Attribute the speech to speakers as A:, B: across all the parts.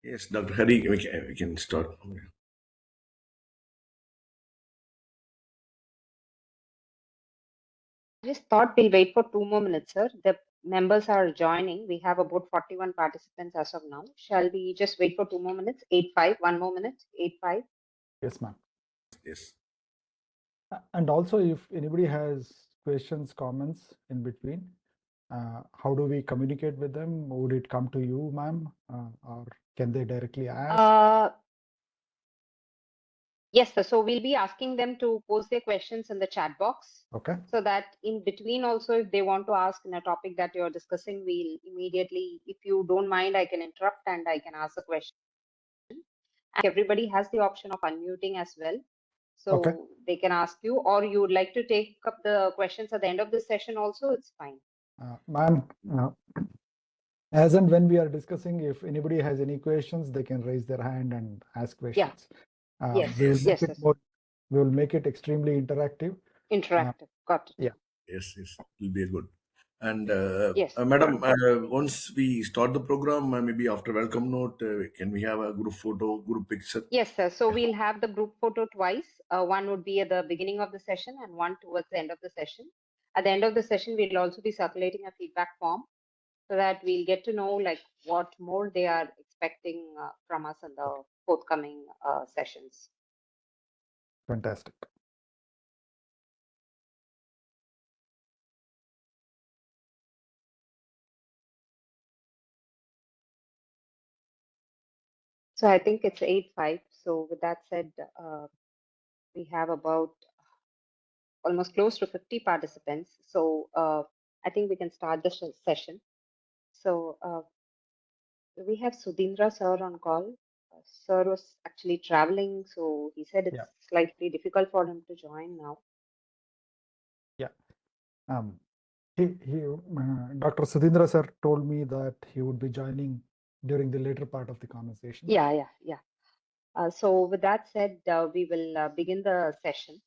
A: Yes, Dr. Hari, we can start.
B: I just thought we'll wait for 2 more minutes, sir. The members are joining. We have about 41 participants as of now. Shall we just wait for 2 more minutes? 8-5, 1 more minute, 8-5.
C: Yes, ma'am.
A: Yes.
C: And also, if anybody has questions, comments in between, how do we communicate with them? Would it come to you, ma'am, or can they directly ask?
B: Yes, sir. So we'll be asking them to post their questions in the chat box.
C: Okay.
B: So that in between also, if they want to ask in a topic that you're discussing, we'll immediately, if you don't mind, I can interrupt and I can ask a question. And everybody has the option of unmuting as well. So
C: Okay.
B: they can ask you, or you would like to take up the questions at the end of the session also, it's fine.
C: Ma'am, as and when we are discussing, if anybody has any questions, they can raise their hand and ask questions.
B: Yes.
C: We will make
B: Yes,
C: it
B: yes.
C: more. We will make it extremely interactive.
B: Interactive. Got it.
C: Yeah.
A: Yes, it will be good. And
B: Yes.
A: Madam, once we start the program, maybe after welcome note, can we have a group photo, group picture?
B: Yes, sir. So we'll have the group photo twice. One would be at the beginning of the session and one towards the end of the session. At the end of the session, we'll also be circulating a feedback form so that we'll get to know like what more they are expecting from us in the forthcoming sessions.
C: Fantastic.
B: So I think it's 8-5. So with that said, we have about almost close to 50 participants. So I think we can start the session. So we have Sudhindra sir on call. Sir was actually traveling, so he said it's slightly difficult for him to join now.
C: Yeah. Dr. Sudhindra sir told me that he would be joining during the later part of the conversation.
B: Yeah. So with that said, we will begin the session.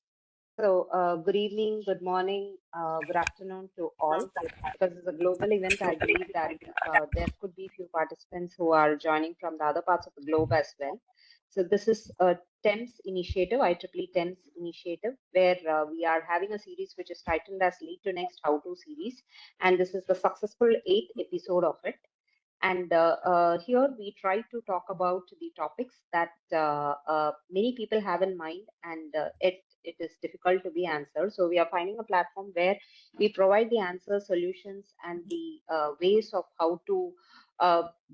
B: So good evening, good morning, good afternoon to all. Because it's a global event, I believe that there could be few participants who are joining from the other parts of the globe as well. So this is a TEMS initiative, IEEE TEMS initiative, where we are having a series which is titled as Lead to Next How To series. And this is the successful 8th episode of it. And here we try to talk about the topics that many people have in mind, and it is difficult to be answered. So we are finding a platform where we provide the answers, solutions, and the ways of how to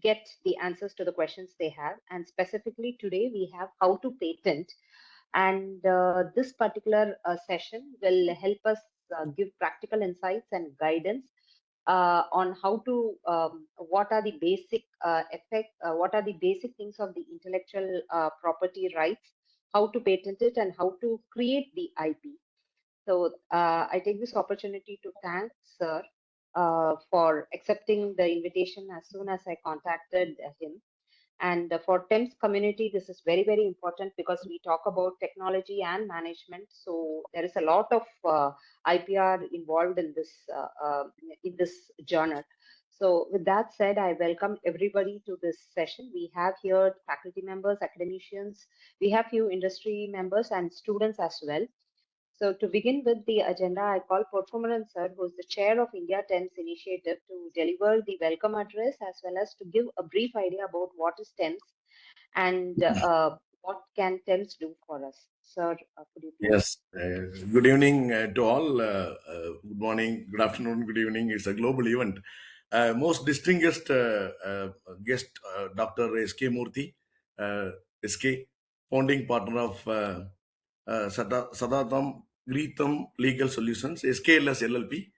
B: get the answers to the questions they have. And specifically today, we have how to patent. And this particular session will help us give practical insights and guidance on how to what are the basic what are the basic things of the intellectual property rights, how to patent it, and how to create the IP. So I take this opportunity to thank Sir for accepting the invitation as soon as I contacted him. And for TEMS community, this is very, very important because we talk about technology and management. So there is a lot of IPR involved in this journal. So with that said, I welcome everybody to this session. We have here faculty members, academicians, we have few industry members and students as well. So to begin with the agenda, I call Porthumaran sir, who is the chair of India TEMS initiative, to deliver the welcome address as well as to give a brief idea about what is TEMS and what can TEMS do for us. Sir, could you please?
A: Yes. Good evening to all. Good morning, good afternoon, good evening. It's a global event. Most distinguished guest, Dr. S.K. Murthy, S.K., founding partner of Sadatam Greetham Legal Solutions, SKLS LLP,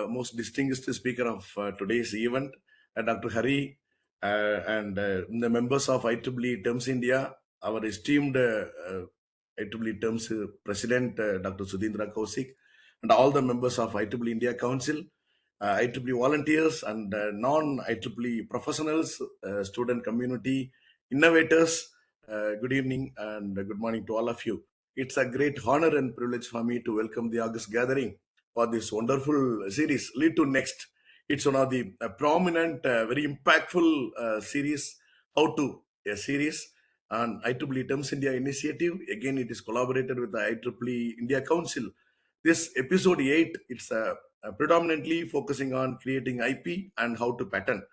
A: most distinguished speaker of today's event, Dr. Hari, and the members of IEEE TEMS India, our esteemed IEEE TEMS President, Dr. Sudhindra Kaushik, and all the members of IEEE India Council, IEEE volunteers, and non-IEEE professionals, student community, innovators. Good evening and good morning to all of you. It's a great honor and privilege for me to welcome the August gathering for this wonderful series, Lead to Next. It's one of the prominent, very impactful series How to, a series on IEEE TEMS India initiative. Again, it is collaborated with the IEEE India Council. This episode 8, it's predominantly focusing on creating IP and how to patent.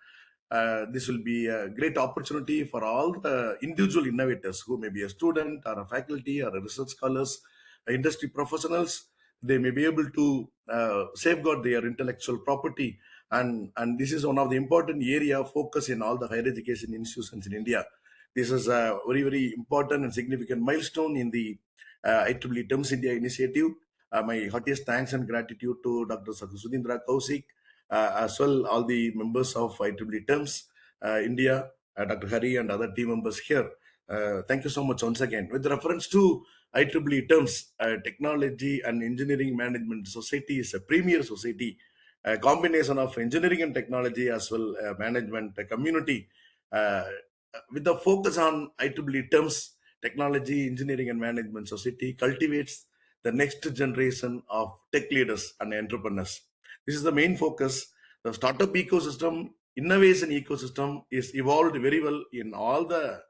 A: This will be a great opportunity for all the individual innovators who may be a student or a faculty or a research scholars, industry professionals. They may be able to safeguard their intellectual property, and this is one of the important area of focus in all the higher education institutions in India. This is a very important and significant milestone in the IEEE TEMS India initiative. My heartiest thanks and gratitude to Dr. Sudhindra Kausik, as well all the members of IEEE TEMS India, Dr. Hari and other team members here. Thank you so much once again. With reference to IEEE TEMS, Technology and Engineering Management Society is a premier society, a combination of engineering and technology as well management community. Uh, with the focus on IEEE TEMS, Technology, Engineering and Management Society cultivates the next generation of tech leaders and entrepreneurs. This is the main focus. The startup ecosystem, innovation ecosystem is evolved very well in all the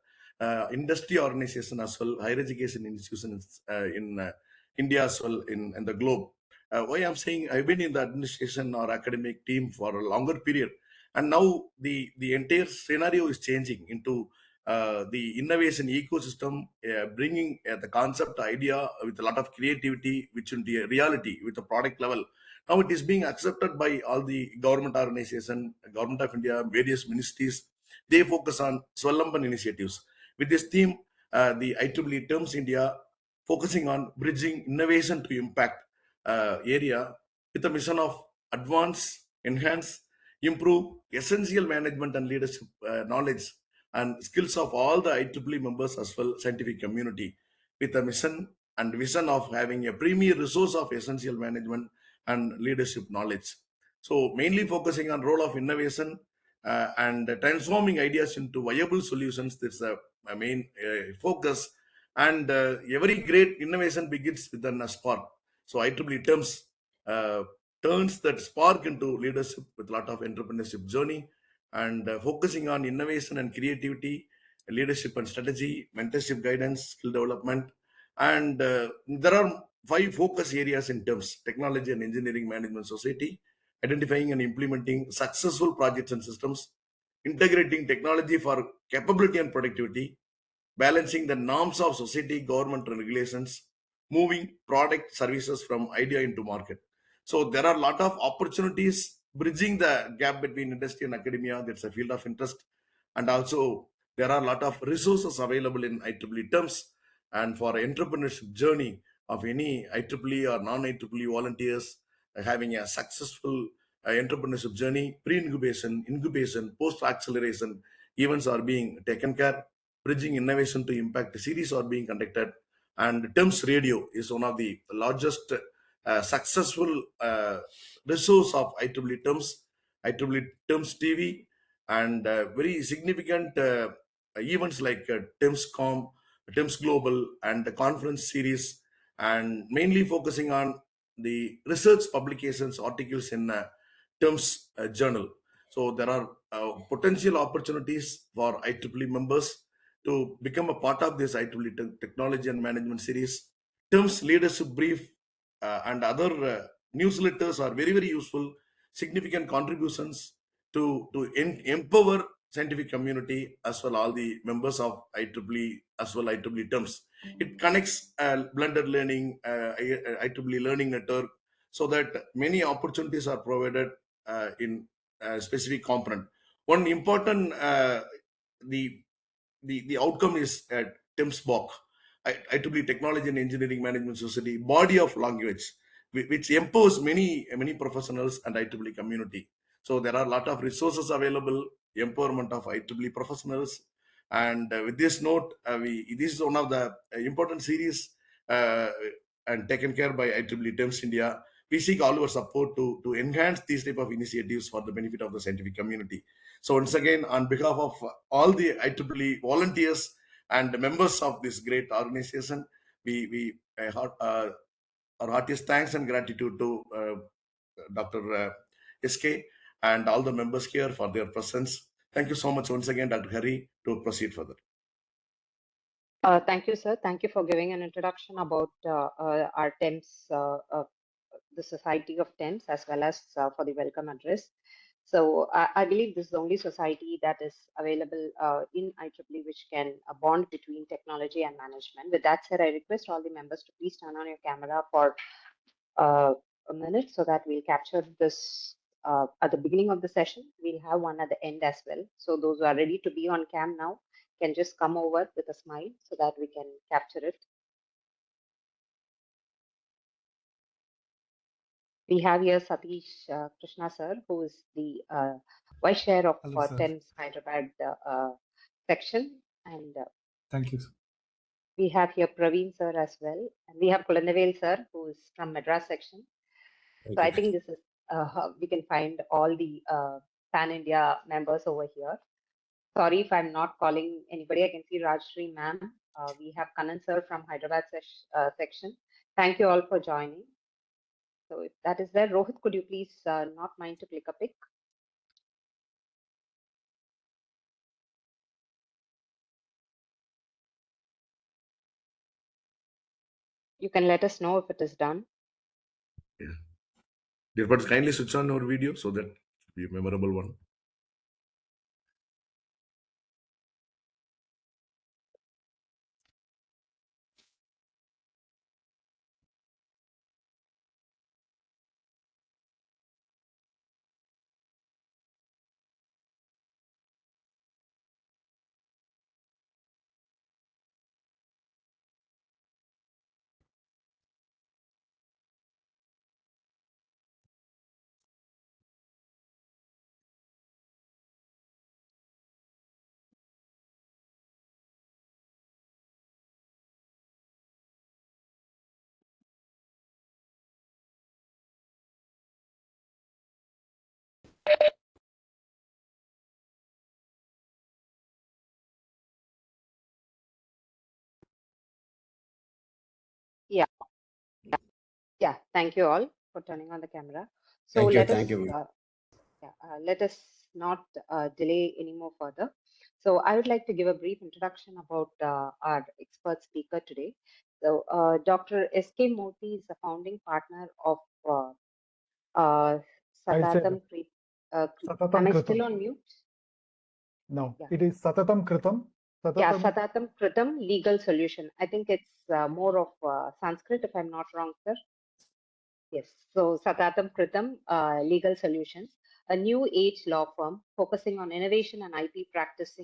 A: industry organization as well, higher education institutions in India as well in the globe. Why I'm saying I've been in the administration or academic team for a longer period, and now the entire scenario is changing into the innovation ecosystem, bringing the concept idea with a lot of creativity, which into a reality with a product level. Now it is being accepted by all the government organization, government of India, various ministries. They focus on Swalamban initiatives. With this theme, the IEEE Terms India focusing on bridging innovation to impact area with a mission of advance, enhance, improve essential management and leadership knowledge and skills of all the IEEE members as well scientific community, with a mission and vision of having a premier resource of essential management and leadership knowledge. So mainly focusing on role of innovation and transforming ideas into viable solutions. That's a main focus. And every great innovation begins with a spark. So IEEE terms turns that spark into leadership with a lot of entrepreneurship journey and focusing on innovation and creativity, leadership and strategy, mentorship guidance, skill development. And there are 5 focus areas in terms: technology and engineering management society, identifying and implementing successful projects and systems, integrating technology for capability and productivity, balancing the norms of society, government, and regulations, moving product services from idea into market. So there are a lot of opportunities bridging the gap between industry and academia. That's a field of interest, and also there are a lot of resources available in IEEE terms. And for entrepreneurship journey of any IEEE or non-IEEE volunteers having a successful entrepreneurship journey, pre-incubation, incubation, post-acceleration events are being taken care. Bridging innovation to impact series are being conducted, and Thames Radio is one of the largest successful resource of IEEE Thames, IEEE Thames TV, and very significant events like ThamesCom, Thames Global, and the conference series, and mainly focusing on the research publications, articles in Thames Journal. So there are potential opportunities for IEEE members to become a part of this IEEE Technology and Management series. Terms leadership brief and other newsletters are very useful, significant contributions to empower scientific community as well all the members of IEEE as well IEEE terms. It connects blended learning, IEEE learning network, so that many opportunities are provided in specific component. One important the the outcome is at TIMSBOK, IEEE Technology and Engineering Management Society, body of language, which empowers many professionals and IEEE community. So there are a lot of resources available, empowerment of IEEE professionals. And with this note, this is one of the important series uh, and taken care by IEEE TEMS India. We seek all our support to enhance these type of initiatives for the benefit of the scientific community. So once again, on behalf of all the IEEE volunteers and members of this great organization, we our heartiest thanks and gratitude to Dr. SK and all the members here for their presence. Thank you so much once again, Dr. Hari, to proceed further.
B: Thank you, sir. Thank you for giving an introduction about our TEMS, the Society of TEMS, as well as for the welcome address. So I believe this is the only society that is available in IEEE which can bond between technology and management. With that said, I request all the members to please turn on your camera for a minute so that we'll capture this at the beginning of the session. We'll have one at the end as well. So those who are ready to be on cam now can just come over with a smile so that we can capture it. We have here Satish Krishna sir, who is the Vice Chair of
D: Hello, sir.
B: TEMS Hyderabad section. And
D: Thank you, sir.
B: we have here Praveen sir as well. And we have Kulandavel sir, who is from Madras section. So I think this is, we can find all the Pan-India members over here. Sorry if I'm not calling anybody. I can see Rajshri ma'am. We have Kanan sir from Hyderabad section. Thank you all for joining. So if that is there, Rohit, could you please not mind to click a pic? You can let us know if it is done.
A: Yeah. Dear friends, kindly switch on our video so that it be a memorable one.
B: Yeah. Yeah. Thank you all for turning on the camera. So
E: Thank you.
B: let us,
E: Thank you.
B: let us not delay any more further. So I would like to give a brief introduction about our expert speaker today. So Dr. S.K. Murthy is the founding partner of
C: I'll say
B: Satatam
C: Satatam
B: am I
C: Kritam.
B: still on mute?
C: No,
B: Yeah.
C: it is Satatam Kritam.
B: Yeah,
C: Satatam.
B: Satatam Kritam legal solution. I think it's more of Sanskrit, if I'm not wrong, sir. Yes. So Satatam Kritam Legal Solutions, a new age law firm focusing on innovation and IP practice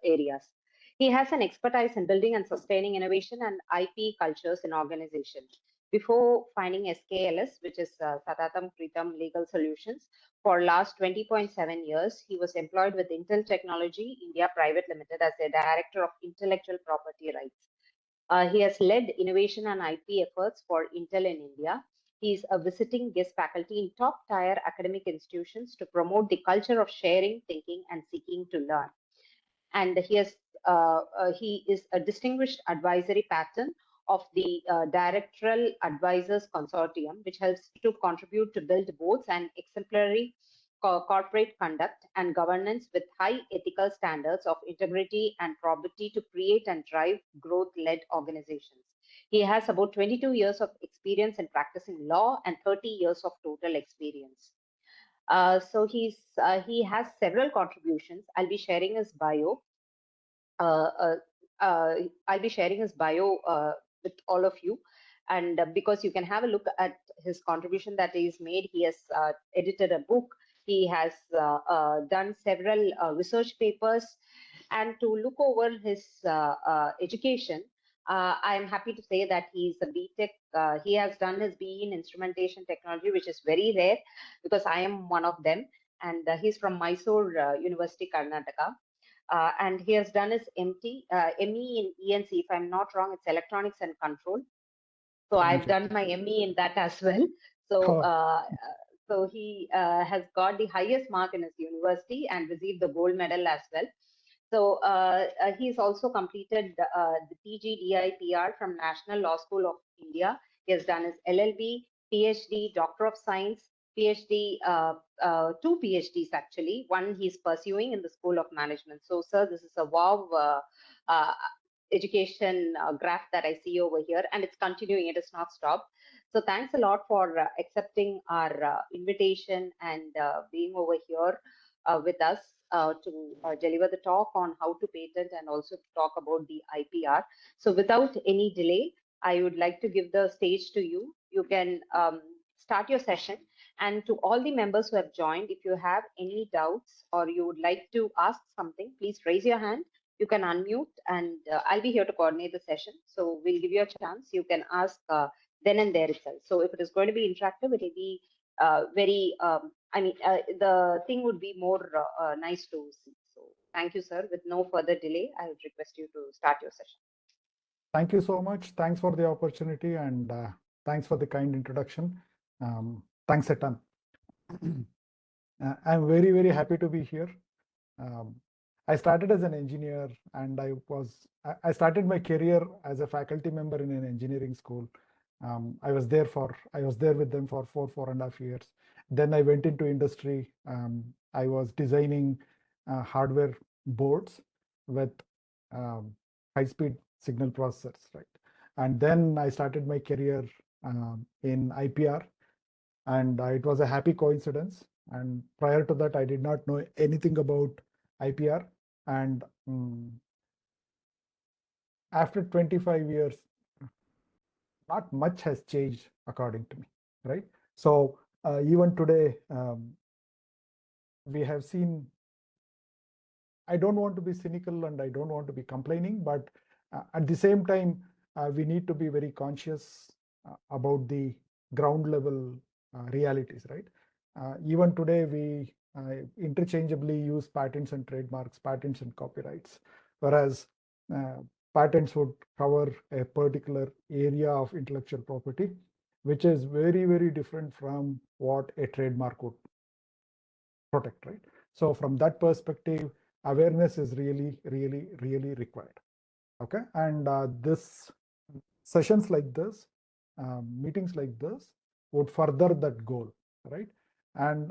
B: areas. He has an expertise in building and sustaining innovation and IP cultures in organizations. Before finding SKLS, which is Satatam Kritam Legal Solutions, for last 20.7 years, he was employed with Intel Technology India Private Limited as a director of intellectual property rights. He has led innovation and IP efforts for Intel in India. He is a visiting guest faculty in top tier academic institutions to promote the culture of sharing, thinking, and seeking to learn. And he is a distinguished advisory pattern of the Directorial Advisors Consortium, which helps to contribute to build boards and exemplary corporate conduct and governance with high ethical standards of integrity and probity to create and drive growth-led organizations. He has about 22 years of experience in practicing law and 30 years of total experience. So he has several contributions. I'll be sharing his bio. I'll be sharing his bio with all of you. And because you can have a look at his contribution that he's made, he has edited a book, he has done several research papers. And to look over his education, I'm happy to say that he's a BTech. He has done his BE in instrumentation technology, which is very rare because I am one of them. And he's from Mysore University, Karnataka. And he has done his ME in ENC. If I'm not wrong, it's electronics and control. So I've done my ME in that as well. So so he has got the highest mark in his university and received the gold medal as well. So he's also completed the PGDIPR from National Law School of India. He has done his LLB, PhD, Doctor of Science, PhD, two PhDs actually. One he's pursuing in the School of Management. So, sir, this is a wow education graph that I see over here, and it's continuing. It has not stopped. So, thanks a lot for accepting our invitation and being over here with us to deliver the talk on how to patent and also to talk about the IPR. So, without any delay, I would like to give the stage to you. You can start your session. And to all the members who have joined, if you have any doubts or you would like to ask something, please raise your hand. You can unmute and I'll be here to coordinate the session. So we'll give you a chance. You can ask then and there itself. So if it is going to be interactive, it will be very, the thing would be more nice to see. So thank you, sir. With no further delay, I would request you to start your session.
C: Thank you so much. Thanks for the opportunity and thanks for the kind introduction. Thanks a ton. I'm very, very happy to be here. I started as an engineer and I started my career as a faculty member in an engineering school. I was there with them for 4.5 years. Then I went into industry. I was designing hardware boards with high-speed signal processors, right? And then I started my career in IPR, and it was a happy coincidence. And prior to that, I did not know anything about IPR. And after 25 years, not much has changed according to me, right? So even today, we have seen, I don't want to be cynical and I don't want to be complaining, but at the same time, we need to be very conscious about the ground level realities, right? Even today, we interchangeably use patents and trademarks, patents and copyrights, whereas patents would cover a particular area of intellectual property, which is very, very different from what a trademark would protect, right? So from that perspective, awareness is really, really, really required. Okay, and this sessions like this, meetings like this would further that goal, right? And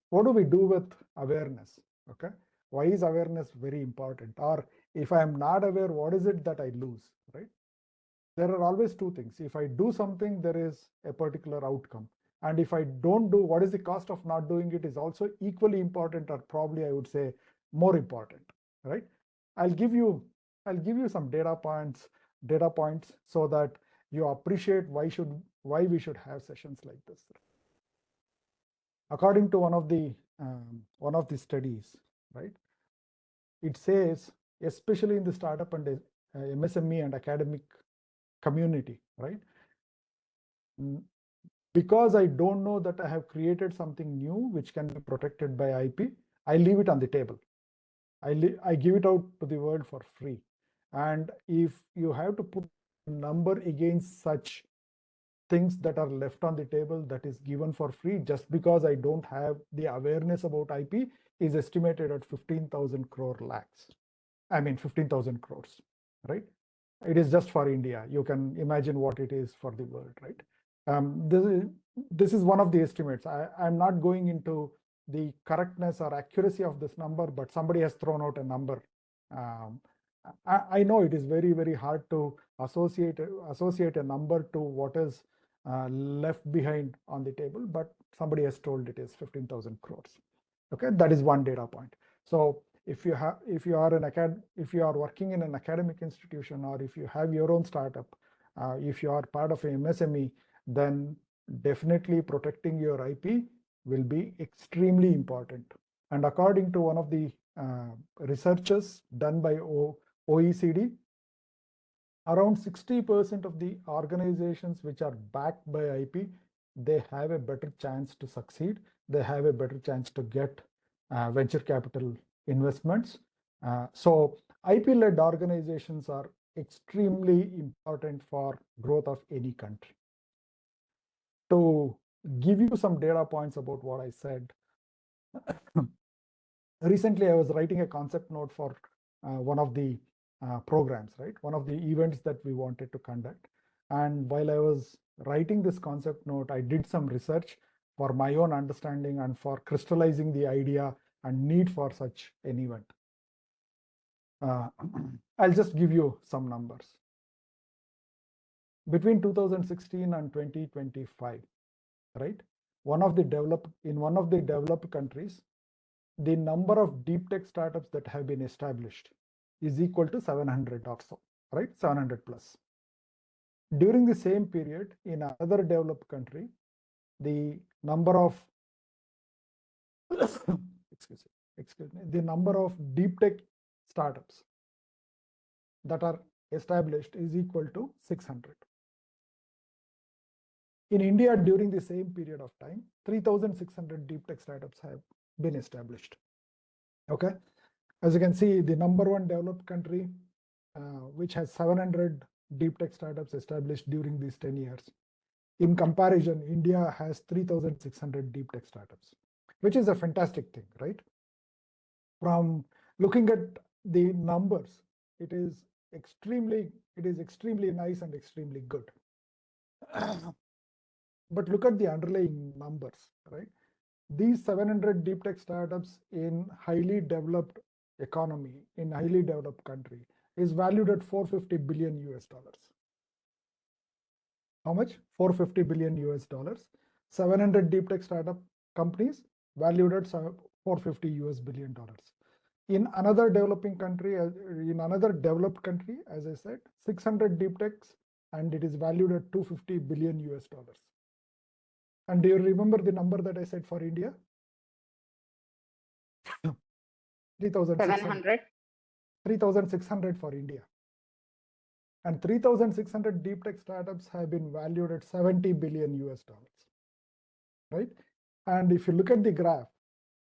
C: what do we do with awareness? Okay, why is awareness very important? Or if I am not aware, what is it that I lose, right? There are always two things. If I do something, there is a particular outcome. And if I don't do, what is the cost of not doing it is also equally important, or probably I would say more important, right? I'll give you some data points so that you appreciate why we should have sessions like this. According to one of the studies, right, it says, especially in the startup and MSME and academic community, right? Because I don't know that I have created something new which can be protected by IP, I leave it on the table. I give it out to the world for free. And if you have to put a number against such things that are left on the table that is given for free, just because I don't have the awareness about IP, is estimated at 15,000 crore lakhs. I mean 15,000 crores, right? It is just for India. You can imagine what it is for the world, right? This is one of the estimates. I'm not going into the correctness or accuracy of this number, but somebody has thrown out a number. I know it is very, very hard to associate a number to what is left behind on the table, but somebody has told it is 15,000 crores. Okay, that is one data point. So if you are working in an academic institution, or if you have your own startup, if you are part of a MSME, then definitely protecting your IP will be extremely important. And according to one of the researches done by OECD, around 60% of the organizations which are backed by IP, they have a better chance to succeed. They have a better chance to get venture capital investments. So IP-led organizations are extremely important for growth of any country. To give you some data points about what I said, recently I was writing a concept note for one of the programs, right? One of the events that we wanted to conduct. And while I was writing this concept note, I did some research for my own understanding and for crystallizing the idea and need for such an event. I'll just give you some numbers. Between 2016 and 2025, right? In one of the developed countries, the number of deep tech startups that have been established is equal to 700 or so, right? 700 plus. During the same period, in another developed country, the number of excuse me, the number of deep tech startups that are established is equal to 600. In India, during the same period of time, 3,600 deep tech startups have been established. Okay, as you can see, the number one developed country, which has 700 deep tech startups established during these 10 years. In comparison, India has 3,600 deep tech startups, which is a fantastic thing, right? From looking at the numbers, it is extremely nice and extremely good. But look at the underlying numbers, right? These 700 deep tech startups in highly developed economy, in highly developed country, is valued at 450 billion US dollars. How much? 450 billion US dollars. 700 deep tech startup companies valued at 450 US billion dollars. In another developing country, in another developed country, as I said, 600 deep techs, and it is valued at 250 billion US dollars. And do you remember the number that I said for India? 3,600. 3,600 for India. And 3,600 deep tech startups have been valued at 70 billion US dollars, right? And if you look at the graph,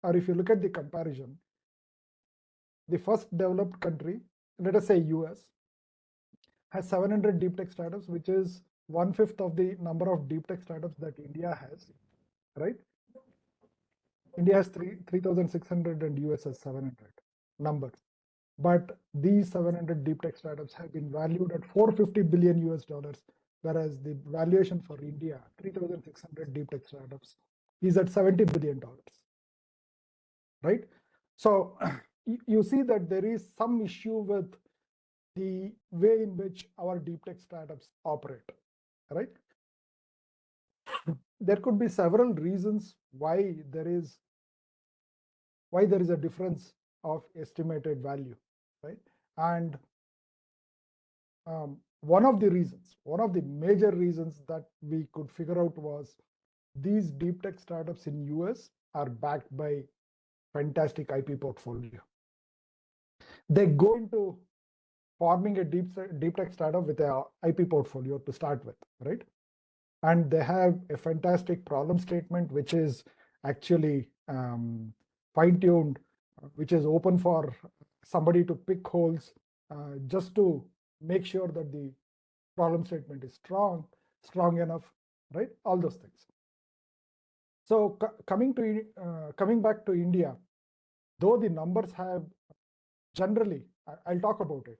C: or if you look at the comparison, the first developed country, let us say US, has 700 deep tech startups, which is 1/5 of the number of deep tech startups that India has, right? India has 3,600 and US has 700 numbers. But these 700 deep tech startups have been valued at 450 billion US dollars, whereas the valuation for India, 3,600 deep tech startups, is at 70 billion dollars, right? So you see that there is some issue with the way in which our deep tech startups operate, right? There could be several reasons why there is a difference of estimated value, right? And one of the major reasons that we could figure out was these deep tech startups in US are backed by fantastic IP portfolio. They go into forming a deep tech startup with a IP portfolio to start with, right? And they have a fantastic problem statement, which is actually fine-tuned, which is open for somebody to pick holes just to make sure that the problem statement is strong enough, right? All those things. So coming back to India, though the numbers have generally, I'll talk about it.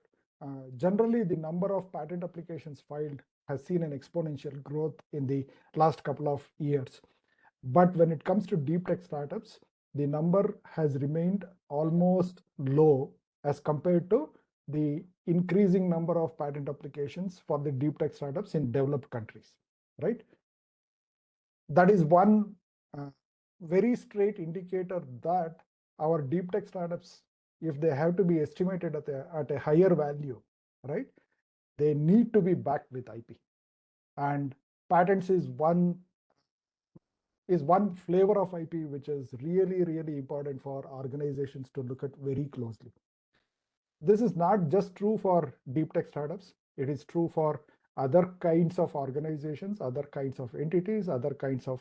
C: Generally, the number of patent applications filed has seen an exponential growth in the last couple of years. But when it comes to deep tech startups, the number has remained almost low as compared to the increasing number of patent applications for the deep tech startups in developed countries, right? That is one very straight indicator that our deep tech startups, if they have to be estimated at a higher value, right, they need to be backed with IP. And patents is one flavor of IP which is really, really important for organizations to look at very closely. This is not just true for deep tech startups. It is true for other kinds of organizations, other kinds of entities, other kinds of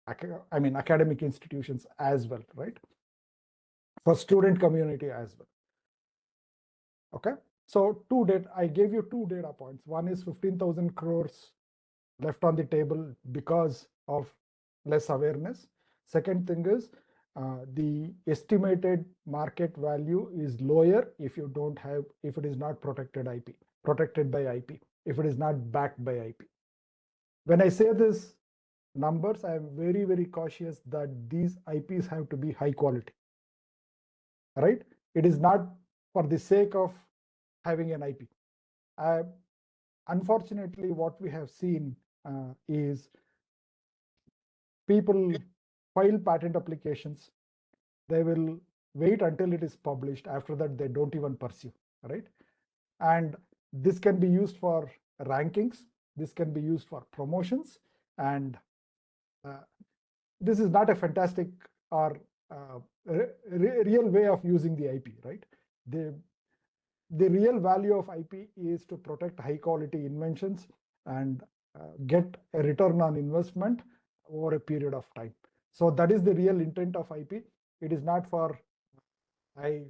C: academic institutions as well, right? For student community as well. Okay, so I gave you two data points. One is 15,000 crores left on the table because of less awareness. Second thing is the estimated market value is lower if it is not protected by IP, if it is not backed by IP. When I say this, numbers, I am very, very cautious that these IPs have to be high quality, right? It is not for the sake of having an IP. Unfortunately, what we have seen is people file patent applications. They will wait until it is published. After that, they don't even pursue, right? And this can be used for rankings. This can be used for promotions. And this is not a fantastic or real way of using the IP, right? The real value of IP is to protect high quality inventions and get a return on investment over a period of time. So that is the real intent of IP. It is not for, I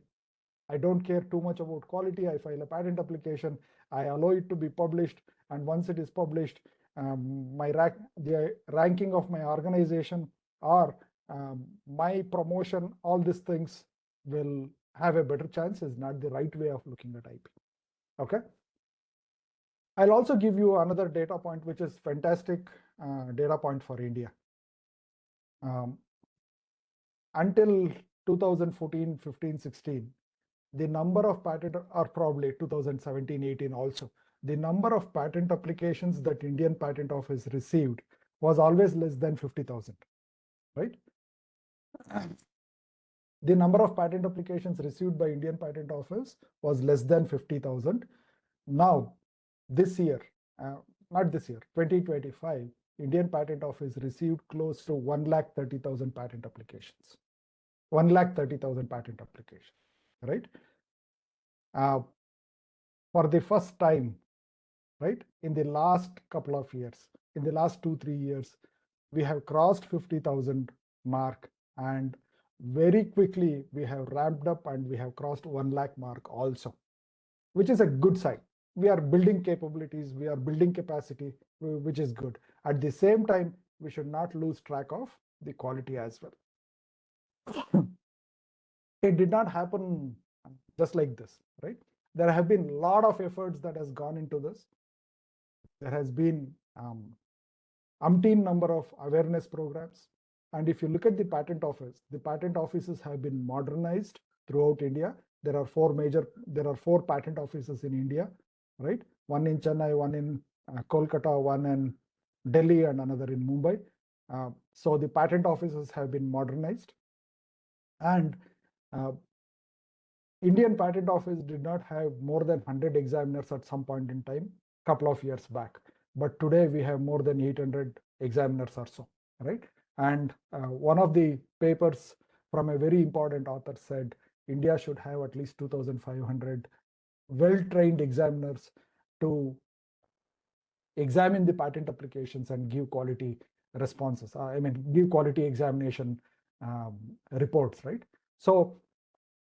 C: don't care too much about quality. I file a patent application. I allow it to be published. And once it is published, the ranking of my organization or my promotion, all these things will have a better chance, is not the right way of looking at IP. Okay. I'll also give you another data point, which is fantastic data point for India. Until 2014, 15, 16, the number of patent, or probably 2017, 18 also, the number of patent applications that Indian Patent Office received was always less than 50,000, right? The number of patent applications received by Indian Patent Office was less than 50,000. Now, this year, not this year, 2025, Indian Patent Office received close to 130,000 patent applications. 130,000 patent applications, right? For the first time, right, in the last couple of years, in the last 2-3 years, we have crossed 50,000 mark, and very quickly we have ramped up and we have crossed 1 lakh mark also, which is a good sign. We are building capabilities, we are building capacity, which is good. At the same time, we should not lose track of the quality as well. It did not happen just like this, right? There have been a lot of efforts that has gone into this. There has been umpteen number of awareness programs. And if you look at the patent office, the patent offices have been modernized throughout India. There are four patent offices in India, right? One in Chennai, one in Kolkata, one in Delhi, and another in Mumbai. So the patent offices have been modernized. And Indian Patent Office did not have more than 100 examiners at some point in time, couple of years back. But today we have more than 800 examiners or so, right? And one of the papers from a very important author said India should have at least 2,500 well-trained examiners to examine the patent applications and give quality responses. Give quality examination reports, right? So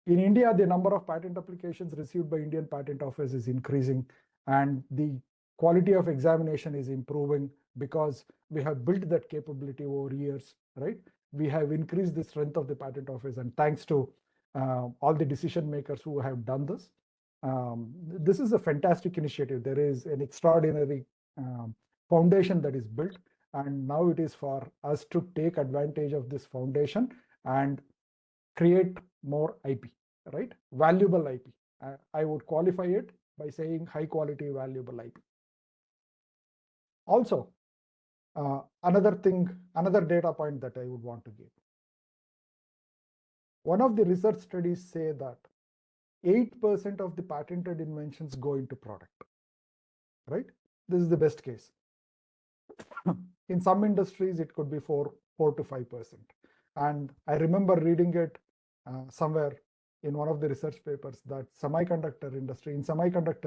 C: in India, the number of patent applications received by Indian Patent Office is increasing, and the quality of examination is improving because we have built that capability over years, right? We have increased the strength of the patent office, and thanks to all the decision makers who have done this. This is a fantastic initiative. There is an extraordinary foundation that is built, and now it is for us to take advantage of this foundation and create more IP, right? Valuable IP. I would qualify it by saying high quality, valuable IP. Also, another data point that I would want to give. One of the research studies say that 8% of the patented inventions go into product, right? This is the best case. In some industries, it could be 4 to 5%. And I remember reading it somewhere in one of the research papers that in semiconductor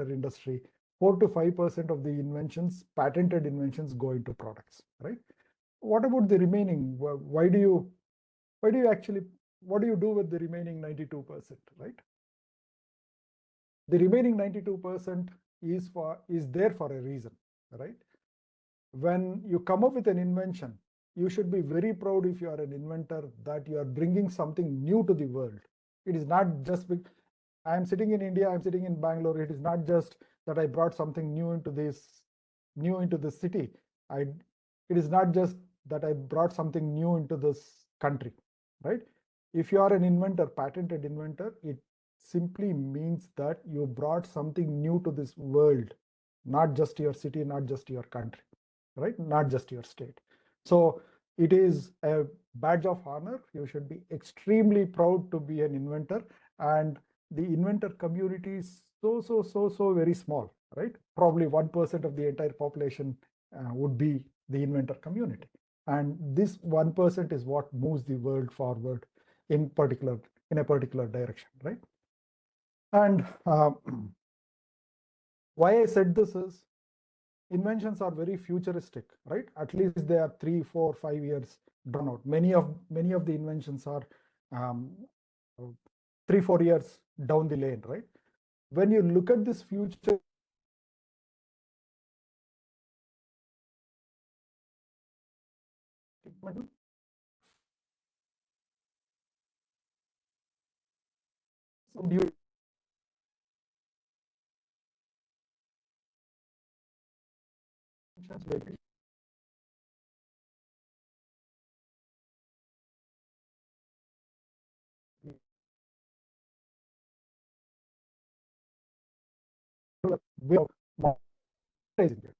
C: industry, 4 to 5% of the inventions, patented inventions, go into products, right? What about the remaining? What do you do with the remaining 92%, right? The remaining 92% is there for a reason, right? When you come up with an invention, you should be very proud if you are an inventor that you are bringing something new to the world. It is not just I am sitting in India, I'm sitting in Bangalore. It is not just that I brought something new into this city. It is not just that I brought something new into this country, right? If you are an inventor, patented inventor, it simply means that you brought something new to this world, not just your city, not just your country, right? Not just your state. So it is a badge of honor. You should be extremely proud to be an inventor. And the inventor community is so very small, right? Probably 1% of the entire population would be the inventor community. And this 1% is what moves the world forward in a particular direction, right? And why I said this is inventions are very futuristic, right? At least they are 3, 4, 5 years drawn out. Many of the inventions are 3, 4 years down the lane, right? When you look at this future, way of monetizing it.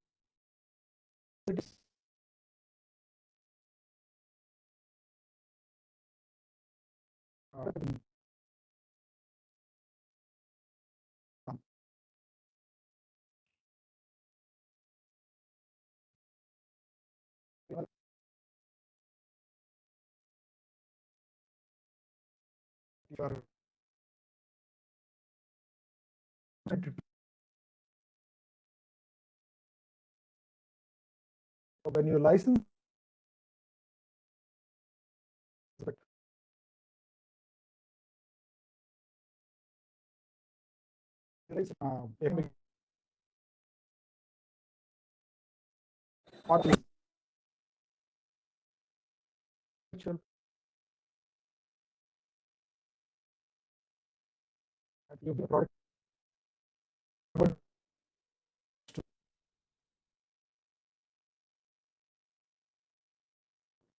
C: When you license, product,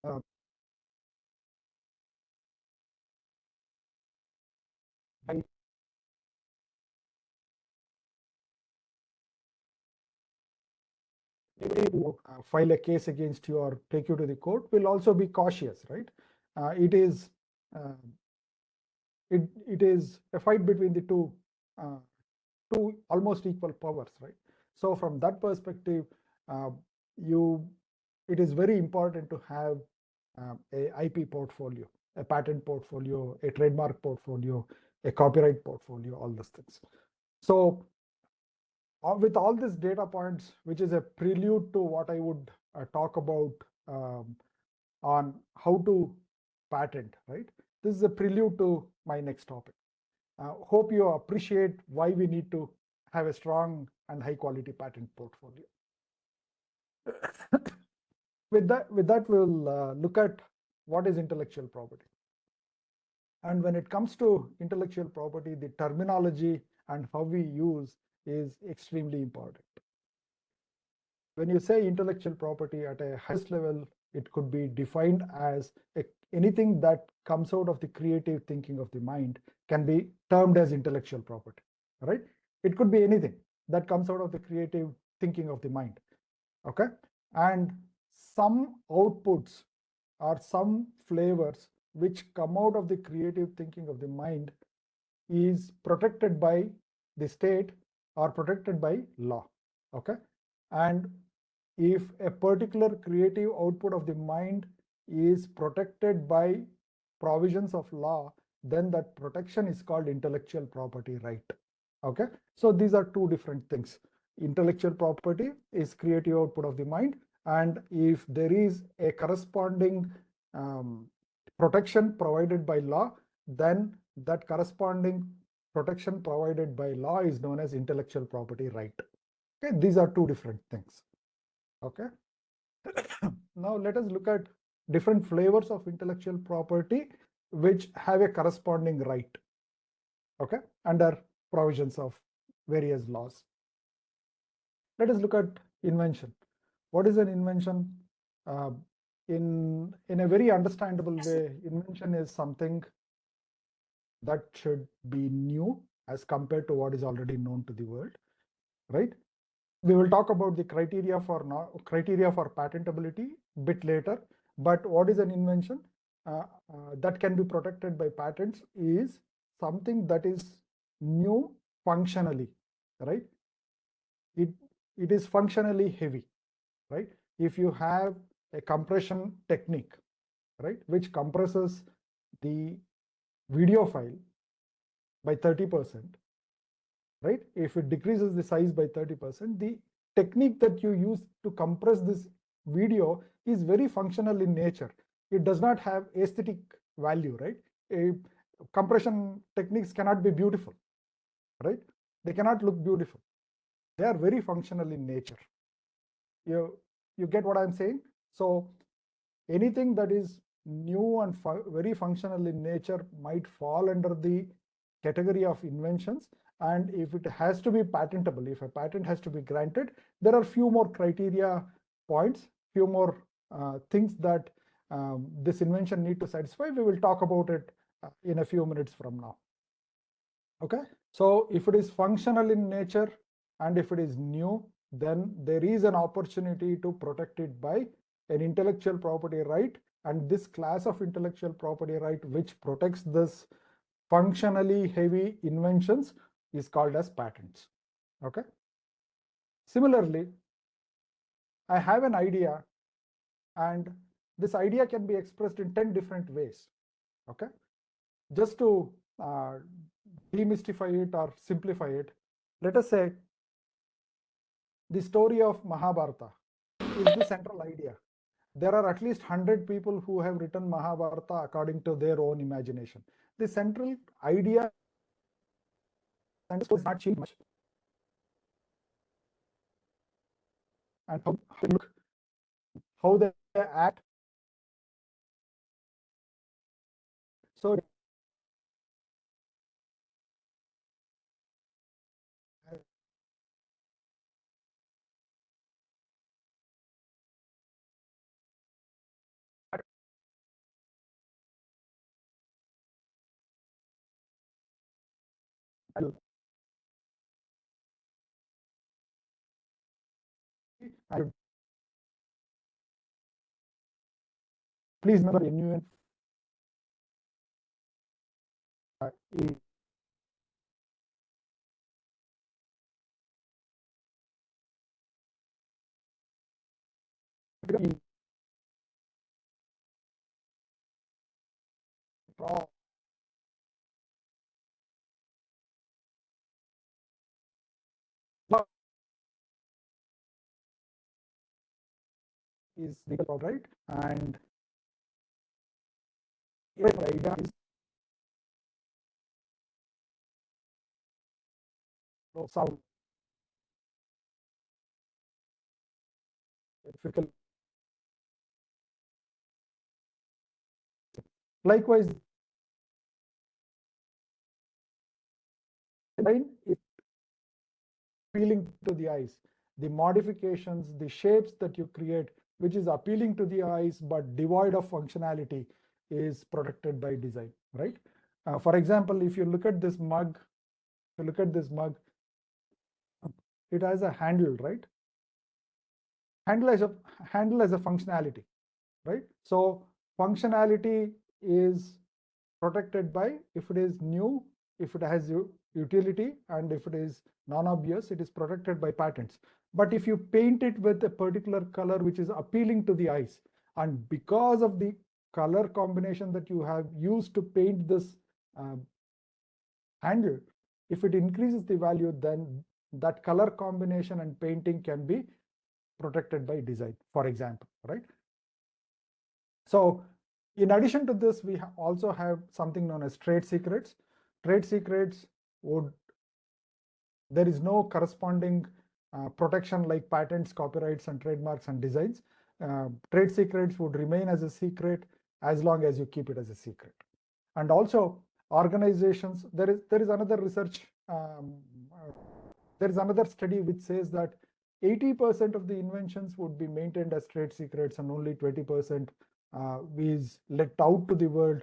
C: uh, anybody who file a case against you or take you to the court will also be cautious, right? It is it is a fight between the two almost equal powers, right? So from that perspective, uh, it is very important to have a IP portfolio, a patent portfolio, a trademark portfolio, a copyright portfolio, all those things. So with all these data points, which is a prelude to what I would talk about on how to patent, right? This is a prelude to my next topic. Hope you appreciate why we need to have a strong and high quality patent portfolio. With that, we'll look at what is intellectual property. And when it comes to intellectual property, the terminology and how we use is extremely important. When you say intellectual property at a highest level, it could be defined as anything that comes out of the creative thinking of the mind can be termed as intellectual property, right? It could be anything that comes out of the creative thinking of the mind, okay? And some outputs or some flavors which come out of the creative thinking of the mind is protected by the state or protected by law, okay? And if a particular creative output of the mind is protected by provisions of law, then that protection is called intellectual property right, okay? So these are two different things. Intellectual property is creative output of the mind, and if there is a corresponding protection provided by law, then that corresponding protection provided by law is known as intellectual property right. Okay, these are two different things. Okay. Now let us look at different flavors of intellectual property which have a corresponding right, okay, under provisions of various laws. Let us look at invention. What is an invention? in a very understandable way, invention is something that should be new as compared to what is already known to the world, right? We will talk about the criteria for patentability a bit later, but what is an invention that can be protected by patents is something that is new functionally, right? It is functionally heavy, right? If you have a compression technique, right, which compresses the video file by 30%, right? If it decreases the size by 30%, the technique that you use to compress this video is very functional in nature. It does not have aesthetic value, right? Compression techniques cannot be beautiful, right? They cannot look beautiful. They are very functional in nature. You get what I'm saying? So anything that is new and very functional in nature might fall under the category of inventions. And if it has to be patentable, if a patent has to be granted, there are few more criteria points, few more things that this invention need to satisfy. We will talk about it in a few minutes from now. Okay, so if it is functional in nature and if it is new, then there is an opportunity to protect it by an intellectual property right. And this class of intellectual property right which protects this functionally heavy inventions is called as patents. Okay. Similarly, I have an idea and this idea can be expressed in 10 different ways. Okay. Just to demystify it or simplify it, let us say the story of Mahabharata is the central idea. There are at least 100 people who have written Mahabharata according to their own imagination. The central idea and does not change much. And how they act. So please remember NUN is legal right, and the idea is sound difficult. Likewise, is appealing to the eyes. The modifications, the shapes that you create, which is appealing to the eyes but devoid of functionality, is protected by design, right? For example, if you look at this mug, it has a handle, right? Handle as a functionality, right? So functionality is protected by, if it is new, if it has utility, and if it is non-obvious, it is protected by patents. But if you paint it with a particular color which is appealing to the eyes, and because of the color combination that you have used to paint this handle, if it increases the value, then that color combination and painting can be protected by design, for example, right? So in addition to this, we also have something known as trade secrets. Trade secrets there is no corresponding protection like patents, copyrights, and trademarks and designs. Trade secrets would remain as a secret as long as you keep it as a secret. And also organizations, there is another research, there is another study which says that 80% of the inventions would be maintained as trade secrets, and only 20% is let out to the world.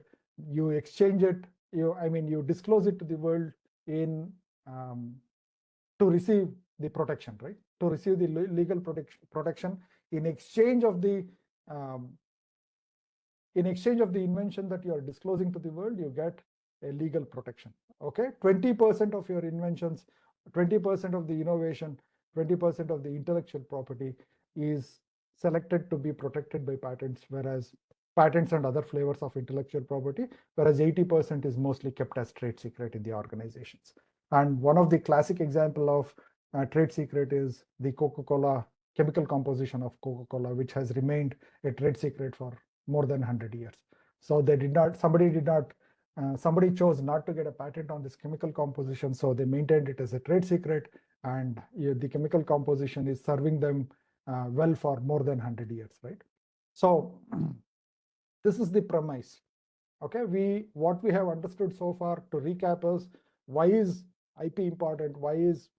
C: You exchange it, you disclose it to the world in to receive the protection, right? To receive the legal protection in exchange of the invention that you are disclosing to the world, you get a legal protection. Okay, 20% of your inventions, 20% of the innovation, 20% of the intellectual property is selected to be protected by patents, whereas patents and other flavors of intellectual property, whereas 80% is mostly kept as trade secret in the organizations. And one of the classic example of trade secret is the Coca-Cola chemical composition of Coca-Cola, which has remained a trade secret for more than 100 years. So somebody chose not to get a patent on this chemical composition, so they maintained it as a trade secret, and the chemical composition is serving them well for more than 100 years, right? So this is the premise. Okay, what we have understood so far, to recap, is why is IP important? Why is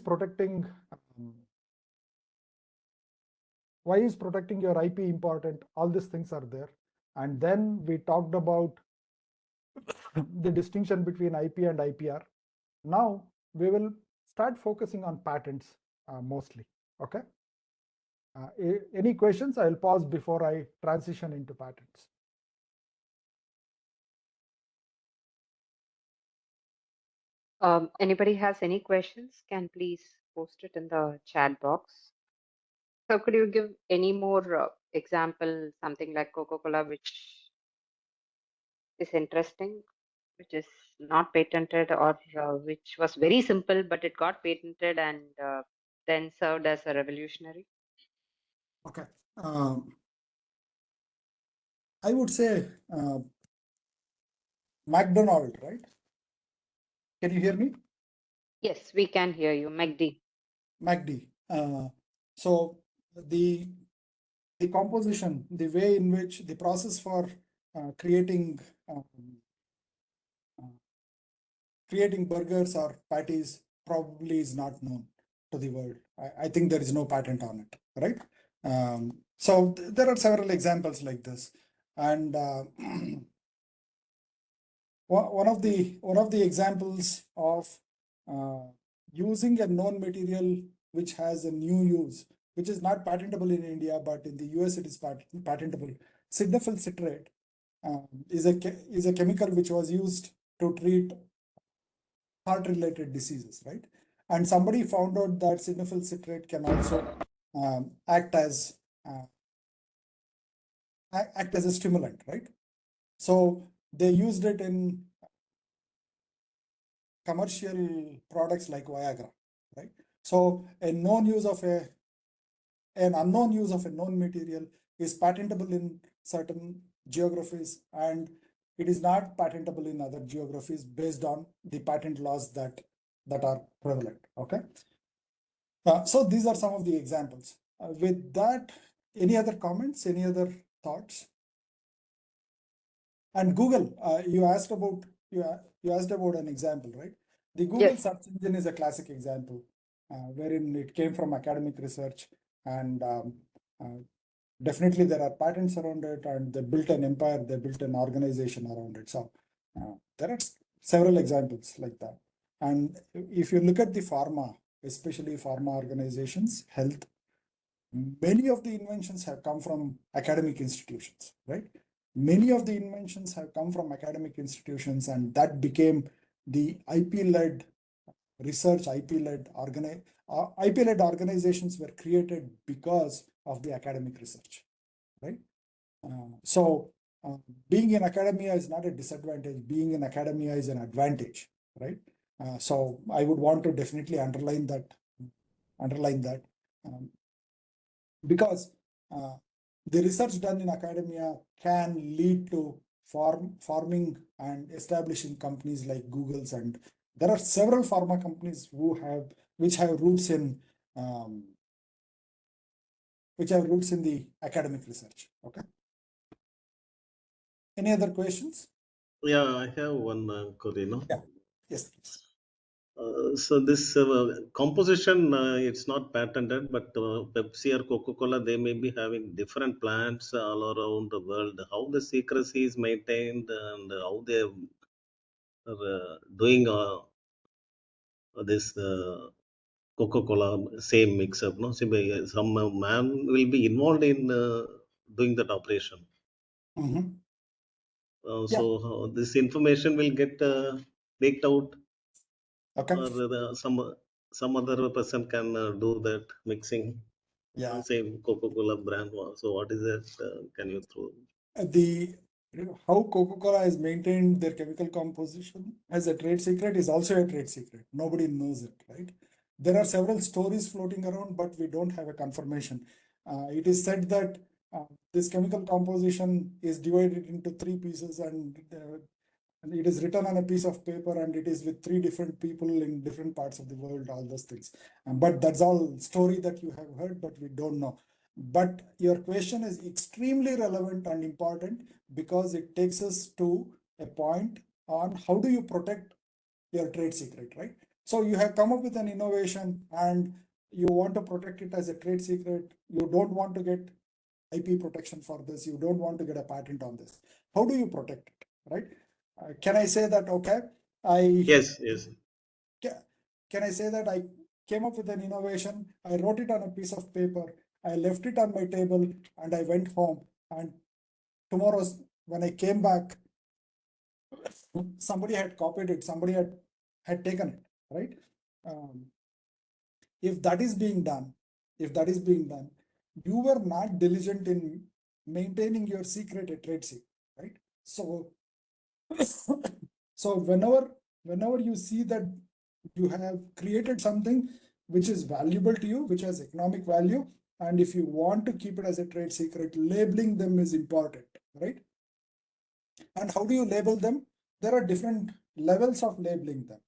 C: protecting your IP important? All these things are there. And then we talked about the distinction between IP and IPR. Now we will start focusing on patents mostly. Okay. Any questions? I'll pause before I transition into patents.
B: Anybody has any questions, can please post it in the chat box. So could you give any more example, something like Coca-Cola, which is interesting, which is not patented, or which was very simple, but it got patented and then served as a revolutionary?
D: Okay. I would say McDonald, right? Can you hear me?
B: Yes, we can hear you.
D: MACD. So the composition, the way in which the process for creating burgers or patties probably is not known to the world. I think there is no patent on it, right? So there are several examples like this, and one of the examples of using a known material which has a new use, which is not patentable in India, but in the US it is patentable. Sildenafil citrate is a chemical which was used to treat heart-related diseases, right? And somebody found out that sildenafil citrate can also act as a stimulant, right? So they used it in commercial products like Viagra, right? So an unknown use of a known material is patentable in certain geographies, and it is not patentable in other geographies based on the patent laws that are prevalent. Okay. So these are some of the examples. With that, any other comments? Any other thoughts? And Google, you asked about an example, right? The Google search engine is a classic example, wherein it came from academic research, and definitely there are patents around it, and they built an empire, they built an organization around it. So there are several examples like that. And if you look at the pharma, especially pharma organizations, health, many of the inventions have come from academic institutions, right? Many of the inventions have come from academic institutions, and that became the IP-led research, IP-led organizations were created because of the academic research, right? So being in academia is not a disadvantage. Being in academia is an advantage, right? So I would want to definitely underline that. Because the research done in academia can lead to forming and establishing companies like Google's, and there are several pharma companies which have roots in the academic research. Okay. Any other questions?
E: Yeah, I have one query. No?
D: Yeah. Yes, please.
E: So this composition, it's not patented, but Pepsi or Coca-Cola, they may be having different plants all around the world. How the secrecy is maintained and how they are doing this Coca-Cola same mix-up. No, some man will be involved in doing that operation.
D: Mhm.
E: So this information will get leaked out,
D: Okay.
E: or some other person can do that mixing.
D: Yeah.
E: Same Coca-Cola brand. So what is that? Can you throw?
D: The how Coca-Cola has maintained their chemical composition as a trade secret is also a trade secret. Nobody knows it, right? There are several stories floating around, but we don't have a confirmation. It is said that this chemical composition is divided into three pieces, and it is written on a piece of paper, and it is with three different people in different parts of the world, all those things. But that's all story that you have heard, but we don't know. But your question is extremely relevant and important because it takes us to a point on how do you protect your trade secret, right? So you have come up with an innovation and you want to protect it as a trade secret. You don't want to get IP protection for this. You don't want to get a patent on this. How do you protect it, right? Can I say that, okay,
E: Yes.
D: can I say that I came up with an innovation, I wrote it on a piece of paper, I left it on my table, and I went home, and tomorrow when I came back, somebody had copied it, somebody had taken it, right? If that is being done, you were not diligent in maintaining your secret, a trade secret, right? So so whenever you see that you have created something which is valuable to you, which has economic value, and if you want to keep it as a trade secret, labeling them is important, right? And how do you label them? There are different levels of labeling them.